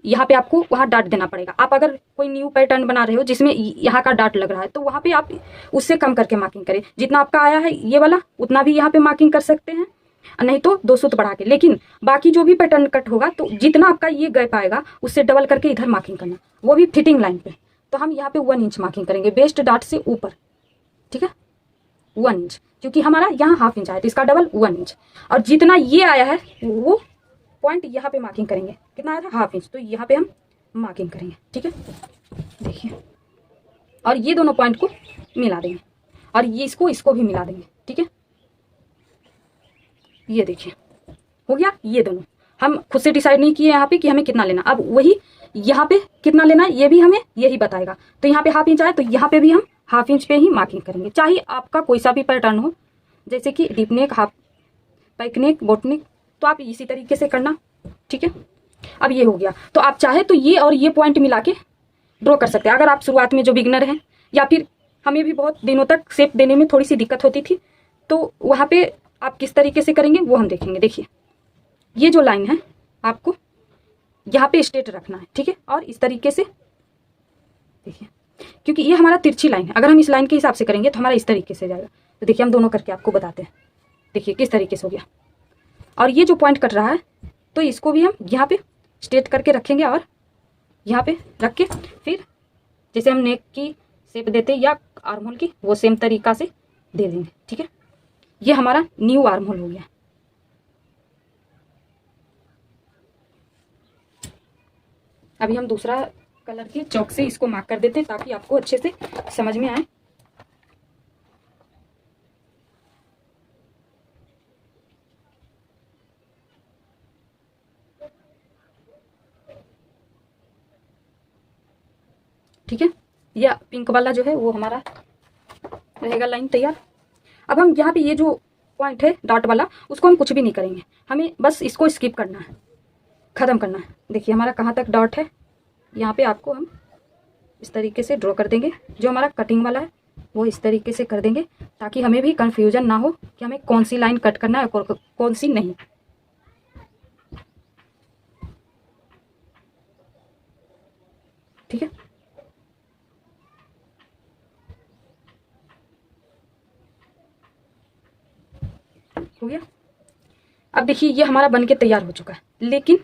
यहाँ पे आपको वहाँ डॉट देना पड़ेगा। आप अगर कोई न्यू पैटर्न बना रहे हो जिसमें यहाँ का डॉट लग रहा है तो वहाँ पे आप उससे कम करके मार्किंग करें। जितना आपका आया है ये वाला उतना भी यहाँ पे मार्किंग कर सकते हैं, नहीं तो 2 सूत बढ़ा के। लेकिन बाकी जो भी पैटर्न कट होगा तो जितना आपका ये गैप आएगा उससे डबल करके इधर मार्किंग करना, वो भी फिटिंग लाइन पे। तो हम यहाँ पे 1 इंच मार्किंग करेंगे बेस्ट डॉट से ऊपर, ठीक है। 1 इंच, क्योंकि हमारा यहाँ 1/2 इंच आया तो इसका डबल 1 इंच। और जितना ये आया है वो पॉइंट यहाँ पे मार्किंग करेंगे, कितना आया था 1/2 इंच, तो यहाँ पे हम मार्किंग करेंगे, ठीक है। देखिए और ये दोनों पॉइंट को मिला देंगे और ये इसको भी मिला देंगे, ठीक है। ये देखिए हो गया। ये दोनों हम खुद से डिसाइड नहीं किए यहाँ पे कि हमें कितना लेना, अब वही यहाँ पे कितना लेना है ये भी हमें यही बताएगा। तो यहाँ पे 1/2 इंच आए तो यहाँ पे भी हम 1/2 इंच पे ही मार्किंग करेंगे, चाहे आपका कोई सा भी पैटर्न हो, जैसे कि डीप नेक, हाफ पैक नेक, बोट नेक, तो आप इसी तरीके से करना, ठीक है। अब ये हो गया। तो आप चाहे तो ये और ये पॉइंट मिला के ड्रॉ कर सकते हैं। अगर आप शुरुआत में जो बिगनर हैं, या फिर हमें भी बहुत दिनों तक शेप देने में थोड़ी सी दिक्कत होती थी, तो वहाँ पे आप किस तरीके से करेंगे वो हम देखेंगे। देखिए ये जो लाइन है आपको यहाँ पे स्ट्रेट रखना है, ठीक है। और इस तरीके से देखिए, क्योंकि ये हमारा तिरछी लाइन है, अगर हम इस लाइन के हिसाब से करेंगे तो हमारा इस तरीके से जाएगा। तो देखिए हम दोनों करके आपको बताते हैं। देखिए किस तरीके से हो गया। और ये जो पॉइंट कट रहा है तो इसको भी हम यहाँ पे स्ट्रेट करके रखेंगे और यहाँ पे रख के फिर जैसे हम नेक की शेप देते या आर्म होल की, वो सेम तरीका से दे देंगे, ठीक है। ये हमारा न्यू आर्म होल हो गया। अभी हम दूसरा कलर के चौक से इसको मार्क कर देते हैं ताकि आपको अच्छे से समझ में आए। ठीक है, या पिंक वाला जो है वो हमारा रहेगा लाइन तैयार। अब हम यहाँ पे ये जो पॉइंट है डॉट वाला, उसको हम कुछ भी नहीं करेंगे, हमें बस इसको स्किप करना है, ख़त्म करना है। देखिए हमारा कहाँ तक डॉट है, यहाँ पे आपको हम इस तरीके से ड्रॉ कर देंगे। जो हमारा कटिंग वाला है वो इस तरीके से कर देंगे ताकि हमें भी कंफ्यूजन ना हो कि हमें कौन सी लाइन कट करना है और कौन सी नहीं। ठीक है, हो गया। अब देखिए ये हमारा बनके तैयार हो चुका है, लेकिन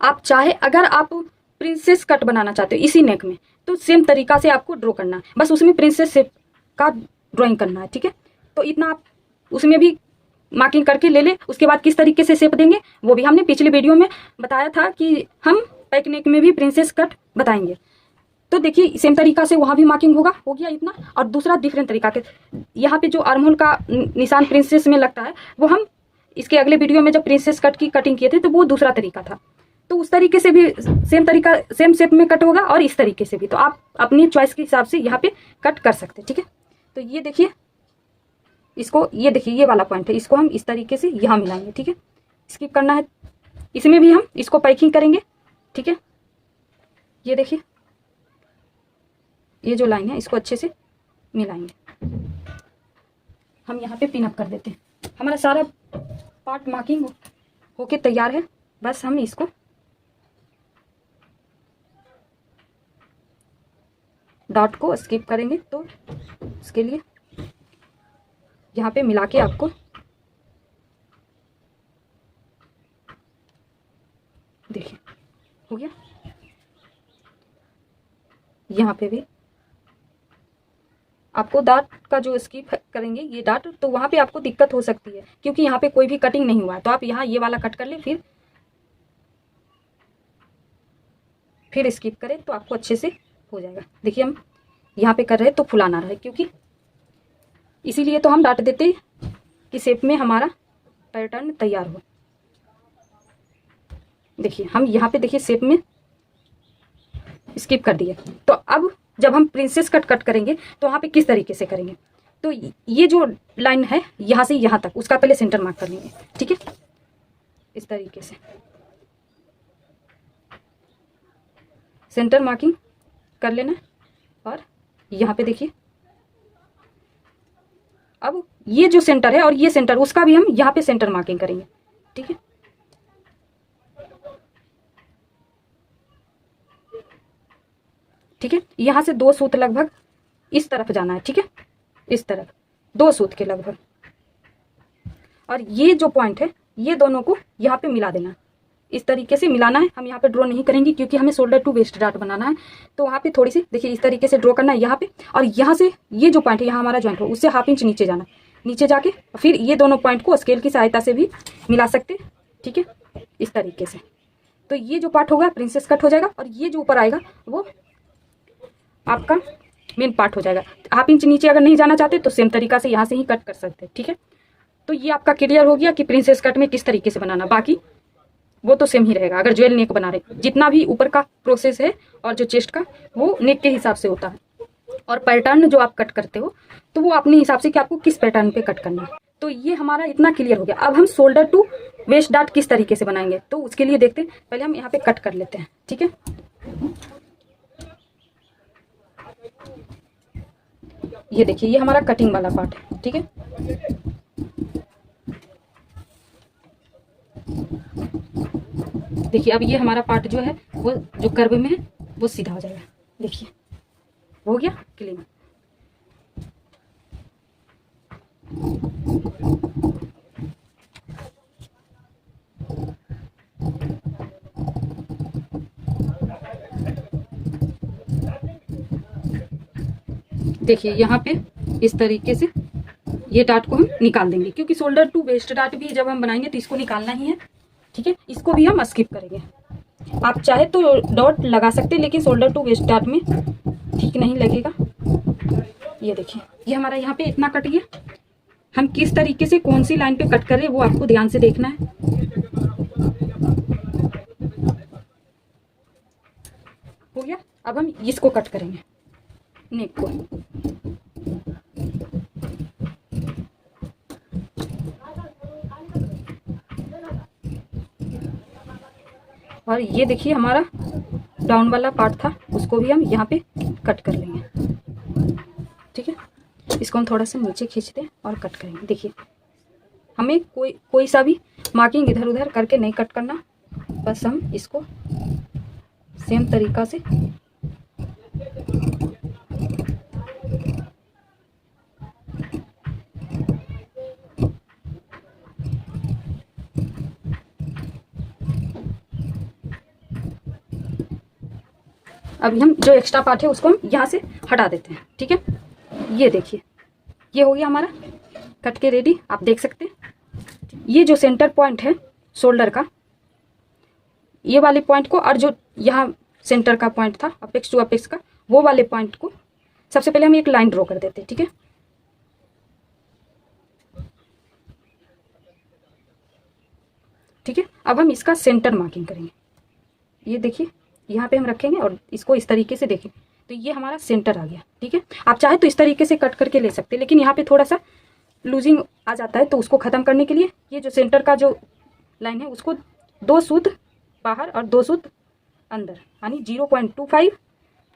आप चाहे अगर आप प्रिंसेस कट बनाना चाहते हो इसी नेक में, तो सेम तरीका से आपको ड्रॉ करना है, बस उसमें प्रिंसेस शेप का ड्राइंग करना है। ठीक है, तो इतना आप उसमें भी मार्किंग करके ले ले। उसके बाद किस तरीके से शेप देंगे वो भी हमने पिछले वीडियो में बताया था कि हम पैक नेक में भी प्रिंसेस कट बताएंगे। तो देखिए सेम तरीका से वहाँ भी मार्किंग होगा, हो गया इतना। और दूसरा डिफरेंट तरीका के यहाँ पे जो आर्महोल का निशान प्रिंसेस में लगता है वो हम इसके अगले वीडियो में जब प्रिंसेस कट की कटिंग किए थे तो वो दूसरा तरीका था। तो उस तरीके से भी सेम तरीका सेम शेप में कट होगा और इस तरीके से भी, तो आप अपनी चॉइस के हिसाब से यहाँ पे कट कर सकते हैं। ठीक है, तो ये देखिए इसको, ये देखिए ये वाला पॉइंट है, इसको हम इस तरीके से यहाँ मिलाएंगे। ठीक है, स्किप करना है, इसमें भी हम इसको पैकिंग करेंगे। ठीक है, ये देखिए ये जो लाइन है इसको अच्छे से मिलाएंगे। हम यहाँ पे पिन अप कर देते हैं। हमारा सारा पार्ट मार्किंग होके तैयार है, बस हम इसको डॉट को स्किप करेंगे। तो इसके लिए यहाँ पे मिला के आपको देखिए हो गया। यहाँ पे भी आपको डॉट का जो स्किप करेंगे ये डॉट, तो वहाँ पे आपको दिक्कत हो सकती है क्योंकि यहाँ पे कोई भी कटिंग नहीं हुआ है। तो आप यहाँ ये वाला कट कर ले, फिर स्किप करें तो आपको अच्छे से हो जाएगा। देखिए हम यहाँ पे कर रहे हैं तो फुलाना रहे, क्योंकि इसीलिए तो हम डाट देते हैं कि शेप में हमारा पैटर्न तैयार हो। देखिए हम यहाँ पे देखिए शेप में स्किप कर दिए। तो अब जब हम प्रिंसेस कट करेंगे तो वहाँ पे किस तरीके से करेंगे, तो ये जो लाइन है यहाँ से यहाँ तक उसका पहले सेंटर मार्क कर लेंगे। ठीक है, इस तरीके से सेंटर मार्किंग कर लेना। और यहाँ पे देखिए अब ये जो सेंटर है और ये सेंटर, उसका भी हम यहाँ पे सेंटर मार्किंग करेंगे। ठीक है, ठीक है, यहाँ से 2 सूत लगभग इस तरफ जाना है। ठीक है, इस तरफ 2 सूत के लगभग, और ये जो पॉइंट है ये दोनों को यहाँ पे मिला देना। इस तरीके से मिलाना है। हम यहाँ पे ड्रॉ नहीं करेंगे क्योंकि हमें शोल्डर टू वेस्ट डॉट बनाना है। तो वहाँ पे थोड़ी सी देखिए इस तरीके से ड्रॉ करना है यहाँ पे, और यहाँ से ये जो पॉइंट है यहाँ हमारा जॉइंट हो उससे ½ इंच नीचे जाना, नीचे जाके फिर ये दोनों पॉइंट को स्केल की सहायता से भी मिला सकते हैं। ठीक है, इस तरीके से। तो ये जो पार्ट होगा प्रिंसेस कट हो जाएगा, और ये जो ऊपर आएगा वो आपका मेन पार्ट हो जाएगा। ½ इंच नीचे अगर नहीं जाना चाहते तो सेम तरीका से यहाँ से ही कट कर सकते हैं। ठीक है, तो ये आपका क्लियर हो गया कि प्रिंसेस कट में किस तरीके से बनाना। बाकी वो तो सेम ही रहेगा। अगर ज्वेल नेक बना रहे, जितना भी ऊपर का प्रोसेस है और जो चेस्ट का वो नेक के हिसाब से होता है, और पैटर्न जो आप कट करते हो तो वो अपने हिसाब से कि आपको किस पैटर्न पे कट करना है। तो ये हमारा इतना क्लियर हो गया। अब हम शोल्डर टू वेस्ट डॉट किस तरीके से बनाएंगे तो उसके लिए देखते हैं। पहले हम यहाँ पे कट कर लेते हैं। ठीक है, ये देखिए ये हमारा कटिंग वाला पार्ट है। ठीक है, देखिए अब ये हमारा पार्ट जो है वो जो कर्व में है वो सीधा हो जाएगा। देखिए हो गया क्लीन। देखिए यहाँ पे इस तरीके से ये डार्ट को हम निकाल देंगे, क्योंकि शोल्डर टू वेस्ट डार्ट भी जब हम बनाएंगे तो इसको निकालना ही है, ठीक है। इसको भी हम स्किप करेंगे। आप चाहे तो डॉट लगा सकते हैं, लेकिन शोल्डर टू वेस्ट डार्ट में ठीक नहीं लगेगा। ये देखिए, ये हमारा यहाँ पे इतना कट गया। हम किस तरीके से कौन सी लाइन पे कट कर रहे हैं वो आपको ध्यान से देखना है। हो गया। अब हम इसको कट करेंगे, नेक को। और ये देखिए हमारा डाउन वाला पार्ट था, उसको भी हम यहाँ पे कट कर लेंगे, ठीक है। इसको हम थोड़ा सा नीचे खींचते हैं और कट करेंगे। देखिए, हमें कोई सा भी मार्किंग इधर उधर करके नहीं कट करना, बस हम इसको सेम तरीका से अभी हम जो एक्स्ट्रा पार्ट है उसको हम यहाँ से हटा देते हैं, ठीक है। ये देखिए, ये हो गया हमारा कट के रेडी, आप देख सकते हैं। ये जो सेंटर पॉइंट है शोल्डर का, ये वाले पॉइंट को, और जो यहाँ सेंटर का पॉइंट था अपेक्स टू अपेक्स का, वो वाले पॉइंट को सबसे पहले हम एक लाइन ड्रॉ कर देते हैं, ठीक है। ठीक है, अब हम इसका सेंटर मार्किंग करेंगे। ये देखिए, यहाँ पे हम रखेंगे और इसको इस तरीके से देखें तो ये हमारा सेंटर आ गया, ठीक है। आप चाहे तो इस तरीके से कट करके ले सकते हैं, लेकिन यहाँ पे थोड़ा सा लूजिंग आ जाता है, तो उसको ख़त्म करने के लिए ये जो सेंटर का जो लाइन है उसको 2 सूत बाहर और 2 सूत अंदर, यानी 0.25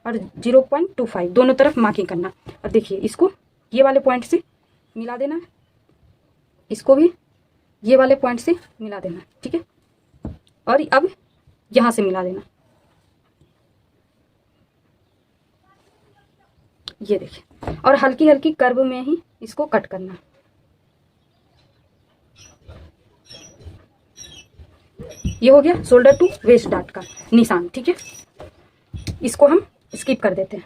और 0.25 दोनों तरफ मार्किंग करना। और देखिए, इसको ये वाले पॉइंट से मिला देना, इसको भी ये वाले पॉइंट से मिला देना, ठीक है। और अब यहाँ से मिला देना। ये देखिए, और हल्की हल्की कर्व में ही इसको कट करना। ये हो गया शोल्डर टू वेस्ट डार्ट का निशान, ठीक है। इसको हम स्किप कर देते हैं।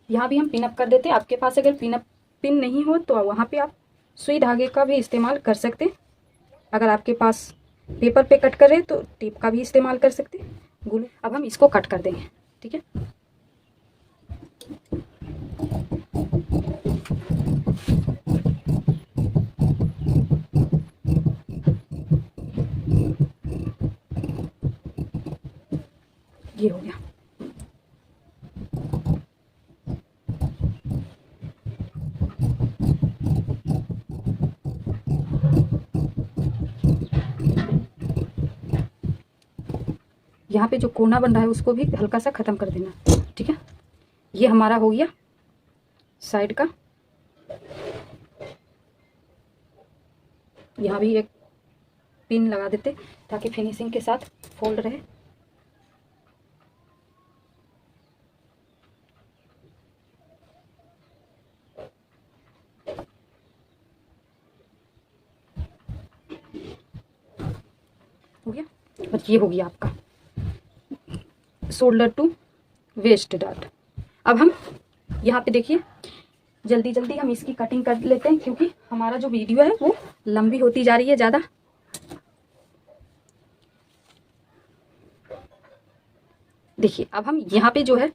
यहाँ भी हम पिन अप कर देते हैं। आपके पास अगर पिन नहीं हो तो वहाँ पे आप सुई धागे का भी इस्तेमाल कर सकते हैं। अगर आपके पास पेपर पे कट कर रहे हैं तो टेप का भी इस्तेमाल कर सकते हैं, ग्लू। अब हम इसको कट कर देंगे, ठीक है। ये हो गया। यहाँ पे जो कोना बन रहा है उसको भी हल्का सा ख़त्म कर देना, ठीक है। ये हमारा हो गया साइड का। यहाँ भी एक पिन लगा देते ताकि फिनिशिंग के साथ फोल्ड रहे। हो गया। और ये हो गया आपका शोल्डर टू वेस्ट डार्ट। अब हम यहाँ पे देखिए, जल्दी जल्दी हम इसकी कटिंग कर लेते हैं, क्योंकि हमारा जो वीडियो है वो लंबी होती जा रही है ज़्यादा। देखिए, अब हम यहाँ पे जो है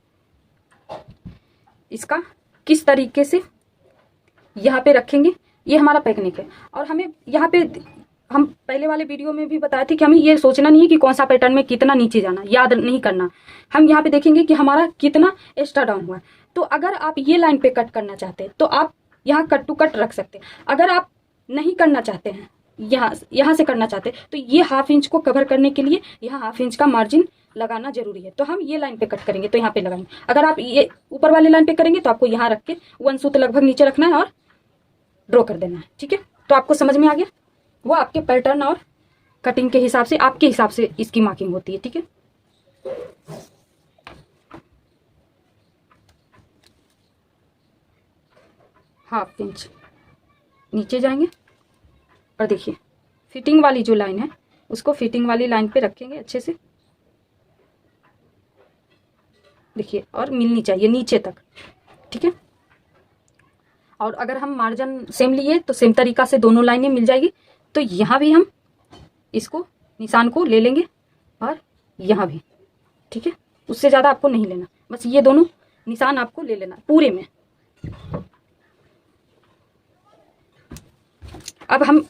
इसका किस तरीके से यहाँ पे रखेंगे, ये हमारा टेक्निक है। और हमें यहाँ पे, हम पहले वाले वीडियो में भी बताया था कि हमें ये सोचना नहीं है कि कौन सा पैटर्न में कितना नीचे जाना, याद नहीं करना। हम यहाँ पे देखेंगे कि हमारा कितना एक्स्ट्रा डाउन हुआ है। तो अगर आप ये लाइन पे कट करना चाहते हैं तो आप यहाँ कट टू कट रख सकते हैं। अगर आप नहीं करना चाहते हैं, यहाँ से करना चाहते हैं, तो ये ½ इंच को कवर करने के लिए यहाँ ½ इंच का मार्जिन लगाना जरूरी है। तो हम ये लाइन पे कट करेंगे तो यहाँ पे लगाएंगे। अगर आप ये ऊपर वाले लाइन पे करेंगे तो आपको यहाँ रख के 1 सूत लगभग नीचे रखना है और ड्रॉ कर देना है, ठीक है। तो आपको समझ में आ गया। वो आपके पैटर्न और कटिंग के हिसाब से, आपके हिसाब से इसकी मार्किंग होती है, ठीक है। ½ इंच नीचे जाएंगे और देखिए फिटिंग वाली जो लाइन है उसको फिटिंग वाली लाइन पे रखेंगे अच्छे से। देखिए, और मिलनी चाहिए नीचे तक, ठीक है। और अगर हम मार्जिन सेम लिए तो सेम तरीका से दोनों लाइनें मिल जाएगी। तो यहाँ भी हम इसको निशान को ले लेंगे और यहाँ भी, ठीक है। उससे ज़्यादा आपको नहीं लेना, बस ये दोनों निशान आपको ले लेना पूरे में। अब हम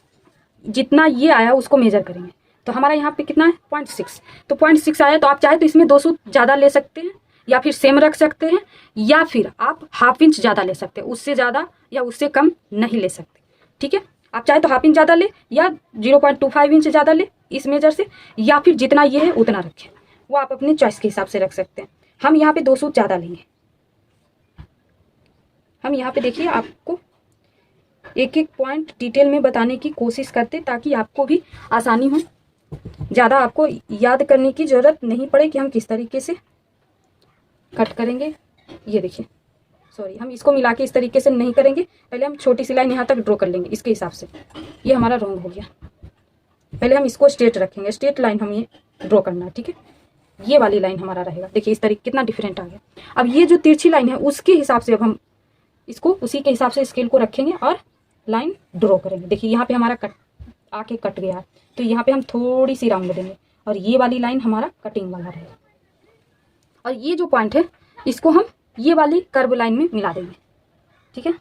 जितना ये आया उसको मेजर करेंगे। तो हमारा यहाँ पे कितना है 0.6, तो 0.6 आया। तो आप चाहे तो इसमें 2 सूत ज़्यादा ले सकते हैं या फिर सेम रख सकते हैं, या फिर आप ½ इंच ज़्यादा ले सकते हैं। उससे ज़्यादा या उससे कम नहीं ले सकते, ठीक है। आप चाहे तो ½ इंच ज़्यादा ले या 0.25 इंच ज़्यादा ले इस मेजर से, या फिर जितना ये है उतना रखें, वो आप अपने चॉइस के हिसाब से रख सकते हैं। हम यहाँ पे 2 सूत ज़्यादा लेंगे। हम यहाँ पे देखिए आपको एक एक पॉइंट डिटेल में बताने की कोशिश करते ताकि आपको भी आसानी हो, ज़्यादा आपको याद करने की ज़रूरत नहीं पड़े कि हम किस तरीके से कट करेंगे। ये देखिए, सॉरी, हम इसको मिला के इस तरीके से नहीं करेंगे। पहले हम छोटी सी लाइन यहाँ तक ड्रॉ कर लेंगे इसके हिसाब से। ये हमारा रॉन्ग हो गया। पहले हम इसको स्ट्रेट रखेंगे, स्ट्रेट लाइन हम ये ड्रॉ करना है, ठीक है। ये वाली लाइन हमारा रहेगा। देखिए इस तरीके कितना डिफरेंट आ गया। अब ये जो तिरछी लाइन है उसके हिसाब से अब हम इसको उसी के हिसाब से स्केल को रखेंगे और लाइन ड्रॉ करेंगे। देखिए यहाँ पे हमारा कट आके कट गया है, तो यहाँ पे हम थोड़ी सी राउंड देंगे और ये वाली लाइन हमारा कटिंग वाला रहेगा। और ये जो पॉइंट है इसको हम ये वाली कर्व लाइन में मिला देंगे, ठीक है।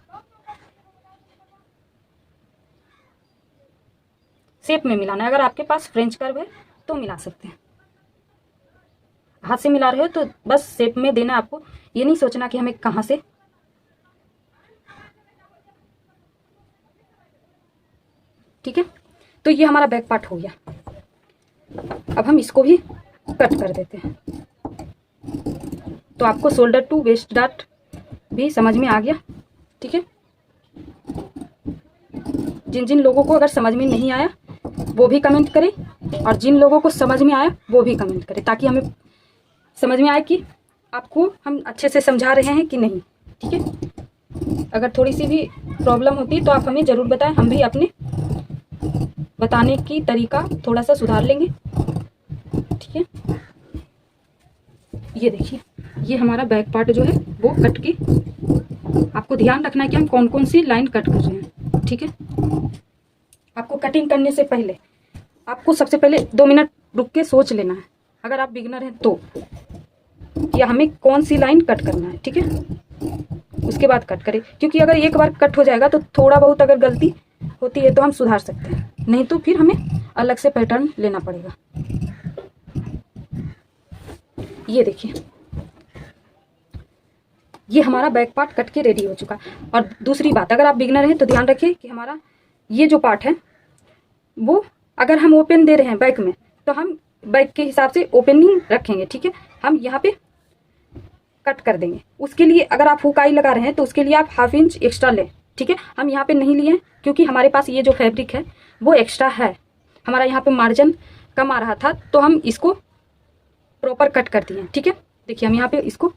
शेप में मिलाना है। अगर आपके पास फ्रेंच कर्व है तो मिला सकते हैं। हाथ से मिला रहे हो तो बस शेप में देना आपको, ये नहीं सोचना कि हमें कहाँ से। ठीक है, तो ये हमारा बैक पार्ट हो गया। अब हम इसको भी कट कर देते हैं। तो आपको शोल्डर टू वेस्ट डार्ट भी समझ में आ गया, ठीक है। जिन जिन लोगों को अगर समझ में नहीं आया वो भी कमेंट करें, और जिन लोगों को समझ में आया वो भी कमेंट करें, ताकि हमें समझ में आए कि आपको हम अच्छे से समझा रहे हैं कि नहीं, ठीक है। अगर थोड़ी सी भी प्रॉब्लम होती तो आप हमें ज़रूर बताएं, हम भी अपने बताने की तरीका थोड़ा सा सुधार लेंगे, ठीक है। ये देखिए, ये हमारा बैक पार्ट जो है वो कट के, आपको ध्यान रखना है कि हम कौन कौन सी लाइन कट कर रहे हैं, ठीक है। आपको कटिंग करने से पहले आपको सबसे पहले 2 मिनट रुक के सोच लेना है, अगर आप बिगिनर हैं तो, या हमें कौन सी लाइन कट करना है, ठीक है। उसके बाद कट करें, क्योंकि अगर एक बार कट हो जाएगा तो थोड़ा बहुत अगर गलती होती है तो हम सुधार सकते हैं, नहीं तो फिर हमें अलग से पैटर्न लेना पड़ेगा। ये देखिए, ये हमारा बैक पार्ट कट के रेडी हो चुका है। और दूसरी बात, अगर आप बिगिनर हैं तो ध्यान रखिए कि हमारा ये जो पार्ट है वो अगर हम ओपन दे रहे हैं बैक में तो हम बैक के हिसाब से ओपनिंग रखेंगे, ठीक है। हम यहाँ पे कट कर देंगे। उसके लिए अगर आप हुक आई लगा रहे हैं तो उसके लिए आप ½ इंच एक्स्ट्रा लें, ठीक है। हम यहाँ पे नहीं लिए हैं क्योंकि हमारे पास ये जो फैब्रिक है वो एक्स्ट्रा है। हमारा यहाँ पे मार्जिन कम आ रहा था तो हम इसको प्रॉपर कट कर दिए, ठीक है। देखिए, हम यहाँ पे इसको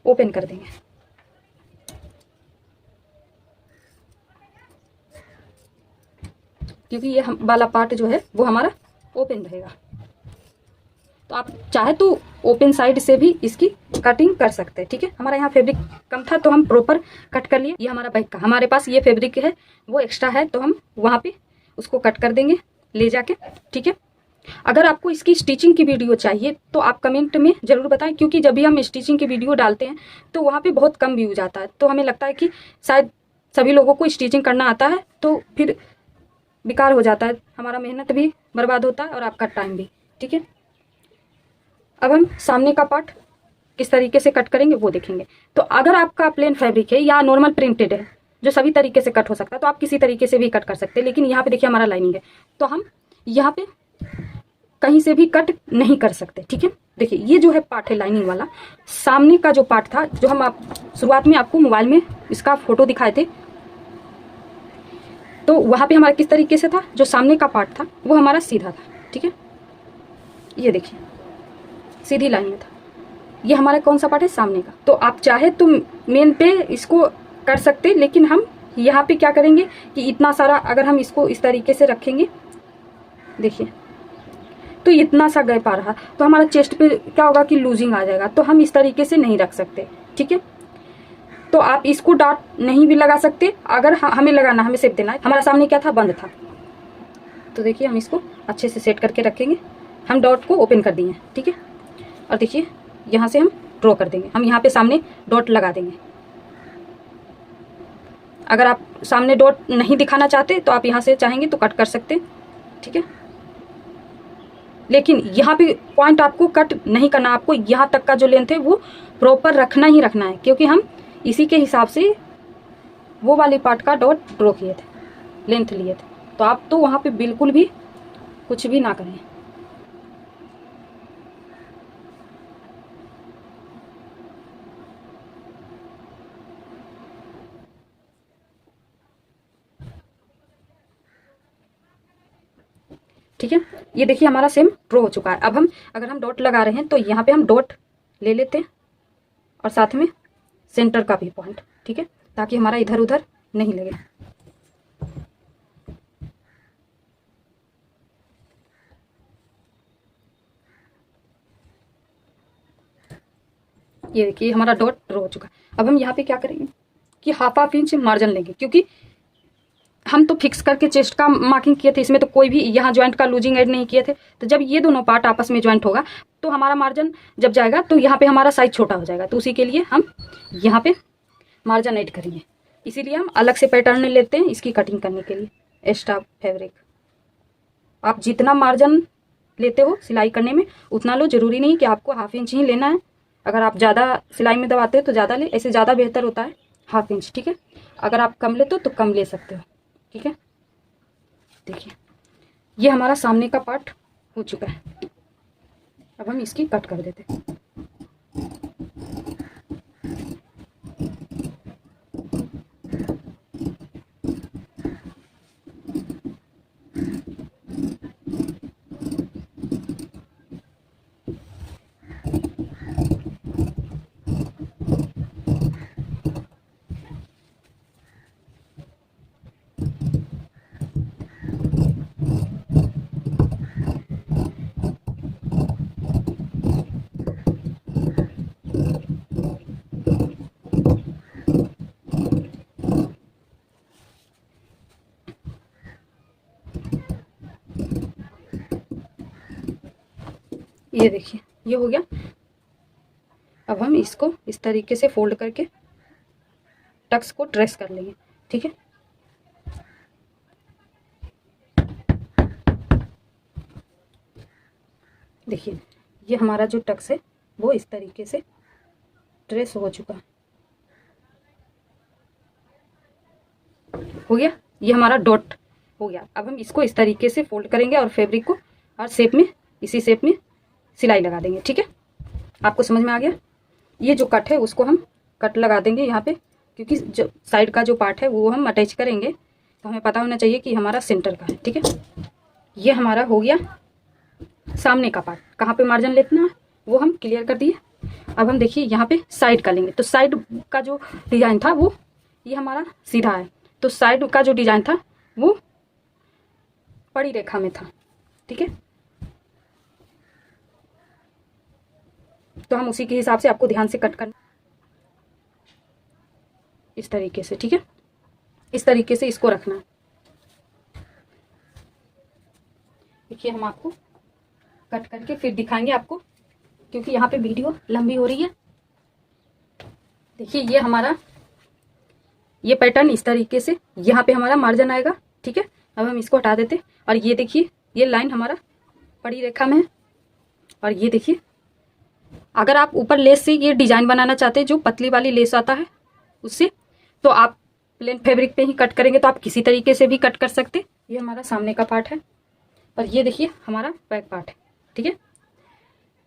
ओपन कर देंगे। क्योंकि ये वाला पार्ट जो है वो हमारा ओपन रहेगा। तो आप चाहे तो ओपन साइड से भी इसकी कटिंग कर सकते हैं, ठीक है। हमारा यहाँ फैब्रिक कम था तो हम प्रॉपर कट कर लिए। ये हमारा बैक का, हमारे पास ये फैब्रिक है वो एक्स्ट्रा है तो हम वहाँ पे उसको कट कर देंगे ले जाके, ठीक है। अगर आपको इसकी स्टिचिंग की वीडियो चाहिए तो आप कमेंट में ज़रूर बताएं, क्योंकि जब भी हम स्टिचिंग की वीडियो डालते हैं तो वहाँ पे बहुत कम व्यूज आता है। तो हमें लगता है कि शायद सभी लोगों को स्टिचिंग करना आता है, तो फिर बेकार हो जाता है, हमारा मेहनत भी बर्बाद होता है और आपका टाइम भी, ठीक है। अब हम सामने का पार्ट किस तरीके से कट करेंगे वो देखेंगे। तो अगर आपका प्लेन फैब्रिक है या नॉर्मल प्रिंटेड है जो सभी तरीके से कट हो सकता है तो आप किसी तरीके से भी कट कर सकते हैं। लेकिन यहाँ पे देखिए हमारा लाइनिंग है तो हम यहाँ पे कहीं से भी कट नहीं कर सकते, ठीक है। देखिए, ये जो है पार्ट है लाइनिंग वाला, सामने का जो पार्ट था जो हम शुरुआत में आपको मोबाइल में इसका फोटो दिखाए थे, तो वहाँ पे हमारा किस तरीके से था, जो सामने का पार्ट था वो हमारा सीधा था, ठीक है। ये देखिए, सीधी लाइन में था। ये हमारा कौन सा पार्ट है, सामने का। तो आप चाहे तो मेन पे इसको कर सकते, लेकिन हम यहाँ पे क्या करेंगे कि इतना सारा अगर हम इसको इस तरीके से रखेंगे, देखिए तो इतना सा गैप आ रहा, तो हमारा चेस्ट पे क्या होगा कि लूजिंग आ जाएगा, तो हम इस तरीके से नहीं रख सकते, ठीक है। तो आप इसको डॉट नहीं भी लगा सकते, अगर हमें लगाना, हमें शेप देना है। हमारा सामने क्या था, बंद था, तो देखिए हम इसको अच्छे से सेट करके रखेंगे। हम डॉट को ओपन कर दिए, ठीक है, और देखिए यहाँ से हम ड्रॉ कर देंगे, हम यहाँ पे सामने डॉट लगा देंगे। अगर आप सामने डॉट नहीं दिखाना चाहते तो आप यहाँ से चाहेंगे तो कट कर सकते, ठीक है। लेकिन यहाँ पे पॉइंट आपको कट नहीं करना, आपको यहाँ तक का जो लेंथ है वो प्रॉपर रखना ही रखना है, क्योंकि हम इसी के हिसाब से वो वाली पार्ट का डॉट ड्रॉ किए थे, लेंथ लिए थे। तो आप तो वहाँ पे बिल्कुल भी कुछ भी ना करें। ठीक है, ये देखिए हमारा सेम ड्रॉ हो चुका है। अब हम अगर हम डॉट लगा रहे हैं तो यहाँ पे हम डॉट ले लेते हैं और साथ में सेंटर का भी पॉइंट, ठीक है, ताकि हमारा इधर उधर नहीं लगे। ये देखिए हमारा डॉट ड्रॉ हो चुका है। अब हम यहाँ पे क्या करेंगे कि हाफ इंच मार्जिन लेंगे, क्योंकि हम तो फिक्स करके चेस्ट का मार्किंग किए थे, इसमें तो कोई भी यहाँ ज्वाइंट का लूजिंग ऐड नहीं किए थे। तो जब ये दोनों पार्ट आपस में ज्वाइंट होगा तो हमारा मार्जिन जब जाएगा तो यहाँ पे हमारा साइज छोटा हो जाएगा, तो उसी के लिए हम यहाँ पे मार्जिन ऐड करेंगे। इसीलिए हम अलग से पैटर्न लेते हैं इसकी कटिंग करने के लिए। एक्स्ट्रा फैब्रिक आप जितना मार्जिन लेते हो सिलाई करने में उतना लो, जरूरी नहीं कि आपको हाफ इंच ही लेना है। अगर आप ज़्यादा सिलाई में दबाते हो तो ज़्यादा ले, ऐसे ज़्यादा बेहतर होता है हाफ इंच, ठीक है। अगर आप कम लेते हो तो कम ले सकते हो, ठीक है। देखिए ये हमारा सामने का पार्ट हो चुका है। अब हम इसकी कट कर देते हैं। ये देखिए ये हो गया। अब हम इसको इस तरीके से फोल्ड करके टक्स को ट्रेस कर लेंगे, ठीक है। देखिए ये हमारा जो टक्स है वो इस तरीके से ट्रेस हो चुका है, हो गया। ये हमारा डॉट हो गया। अब हम इसको इस तरीके से फोल्ड करेंगे और फैब्रिक को और शेप में, इसी शेप में सिलाई लगा देंगे, ठीक है। आपको समझ में आ गया। ये जो कट है उसको हम कट लगा देंगे यहाँ पे, क्योंकि जो साइड का जो पार्ट है वो हम अटैच करेंगे, तो हमें पता होना चाहिए कि हमारा सेंटर का है, ठीक है। ये हमारा हो गया सामने का पार्ट। कहाँ पे मार्जिन लेना है वो हम क्लियर कर दिए। अब हम देखिए यहाँ पे साइड का लेंगे, तो साइड का जो डिजाइन था वो ये हमारा सीधा है, तो साइड का जो डिजाइन था वो पड़ी रेखा में था, ठीक है। तो हम उसी के हिसाब से आपको ध्यान से कट करना, इस तरीके से, ठीक है। इस तरीके से इसको रखना। देखिए हम आपको कट करके फिर दिखाएंगे आपको, क्योंकि यहाँ पे वीडियो लंबी हो रही है। देखिए ये हमारा ये पैटर्न इस तरीके से यहाँ पे हमारा मार्जिन आएगा, ठीक है। अब हम इसको हटा देते और ये देखिए ये लाइन हमारा पड़ी रेखा में है। और ये देखिए अगर आप ऊपर लेस से ये डिजाइन बनाना चाहते हैं, जो पतली वाली लेस आता है उससे, तो आप प्लेन फैब्रिक पे ही कट करेंगे, तो आप किसी तरीके से भी कट कर सकते। ये हमारा सामने का पार्ट है और ये देखिए हमारा बैक पार्ट है, ठीक है।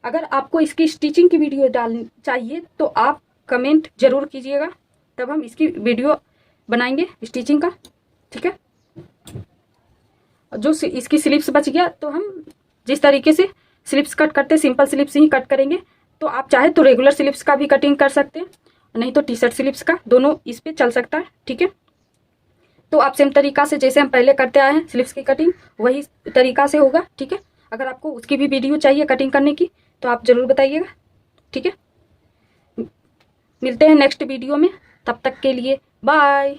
अगर आपको इसकी स्टिचिंग की वीडियो डालनी चाहिए तो आप कमेंट जरूर कीजिएगा, तब हम इसकी वीडियो बनाएंगे स्टिचिंग का, ठीक है। जो इसकी स्लिप्स बच गया तो हम जिस तरीके से स्लिप्स कट करते, सिंपल स्लिप्स ही कट करेंगे। तो आप चाहे तो रेगुलर स्लिप्स का भी कटिंग कर सकते हैं, नहीं तो टी शर्ट स्लिप्स का, दोनों इस पे चल सकता है, ठीक है। तो आप सेम तरीका से जैसे हम पहले करते आए हैं स्लिप्स की कटिंग, वही तरीका से होगा, ठीक है। अगर आपको उसकी भी वीडियो चाहिए कटिंग करने की तो आप ज़रूर बताइएगा, ठीक है। मिलते हैं नेक्स्ट वीडियो में, तब तक के लिए बाय।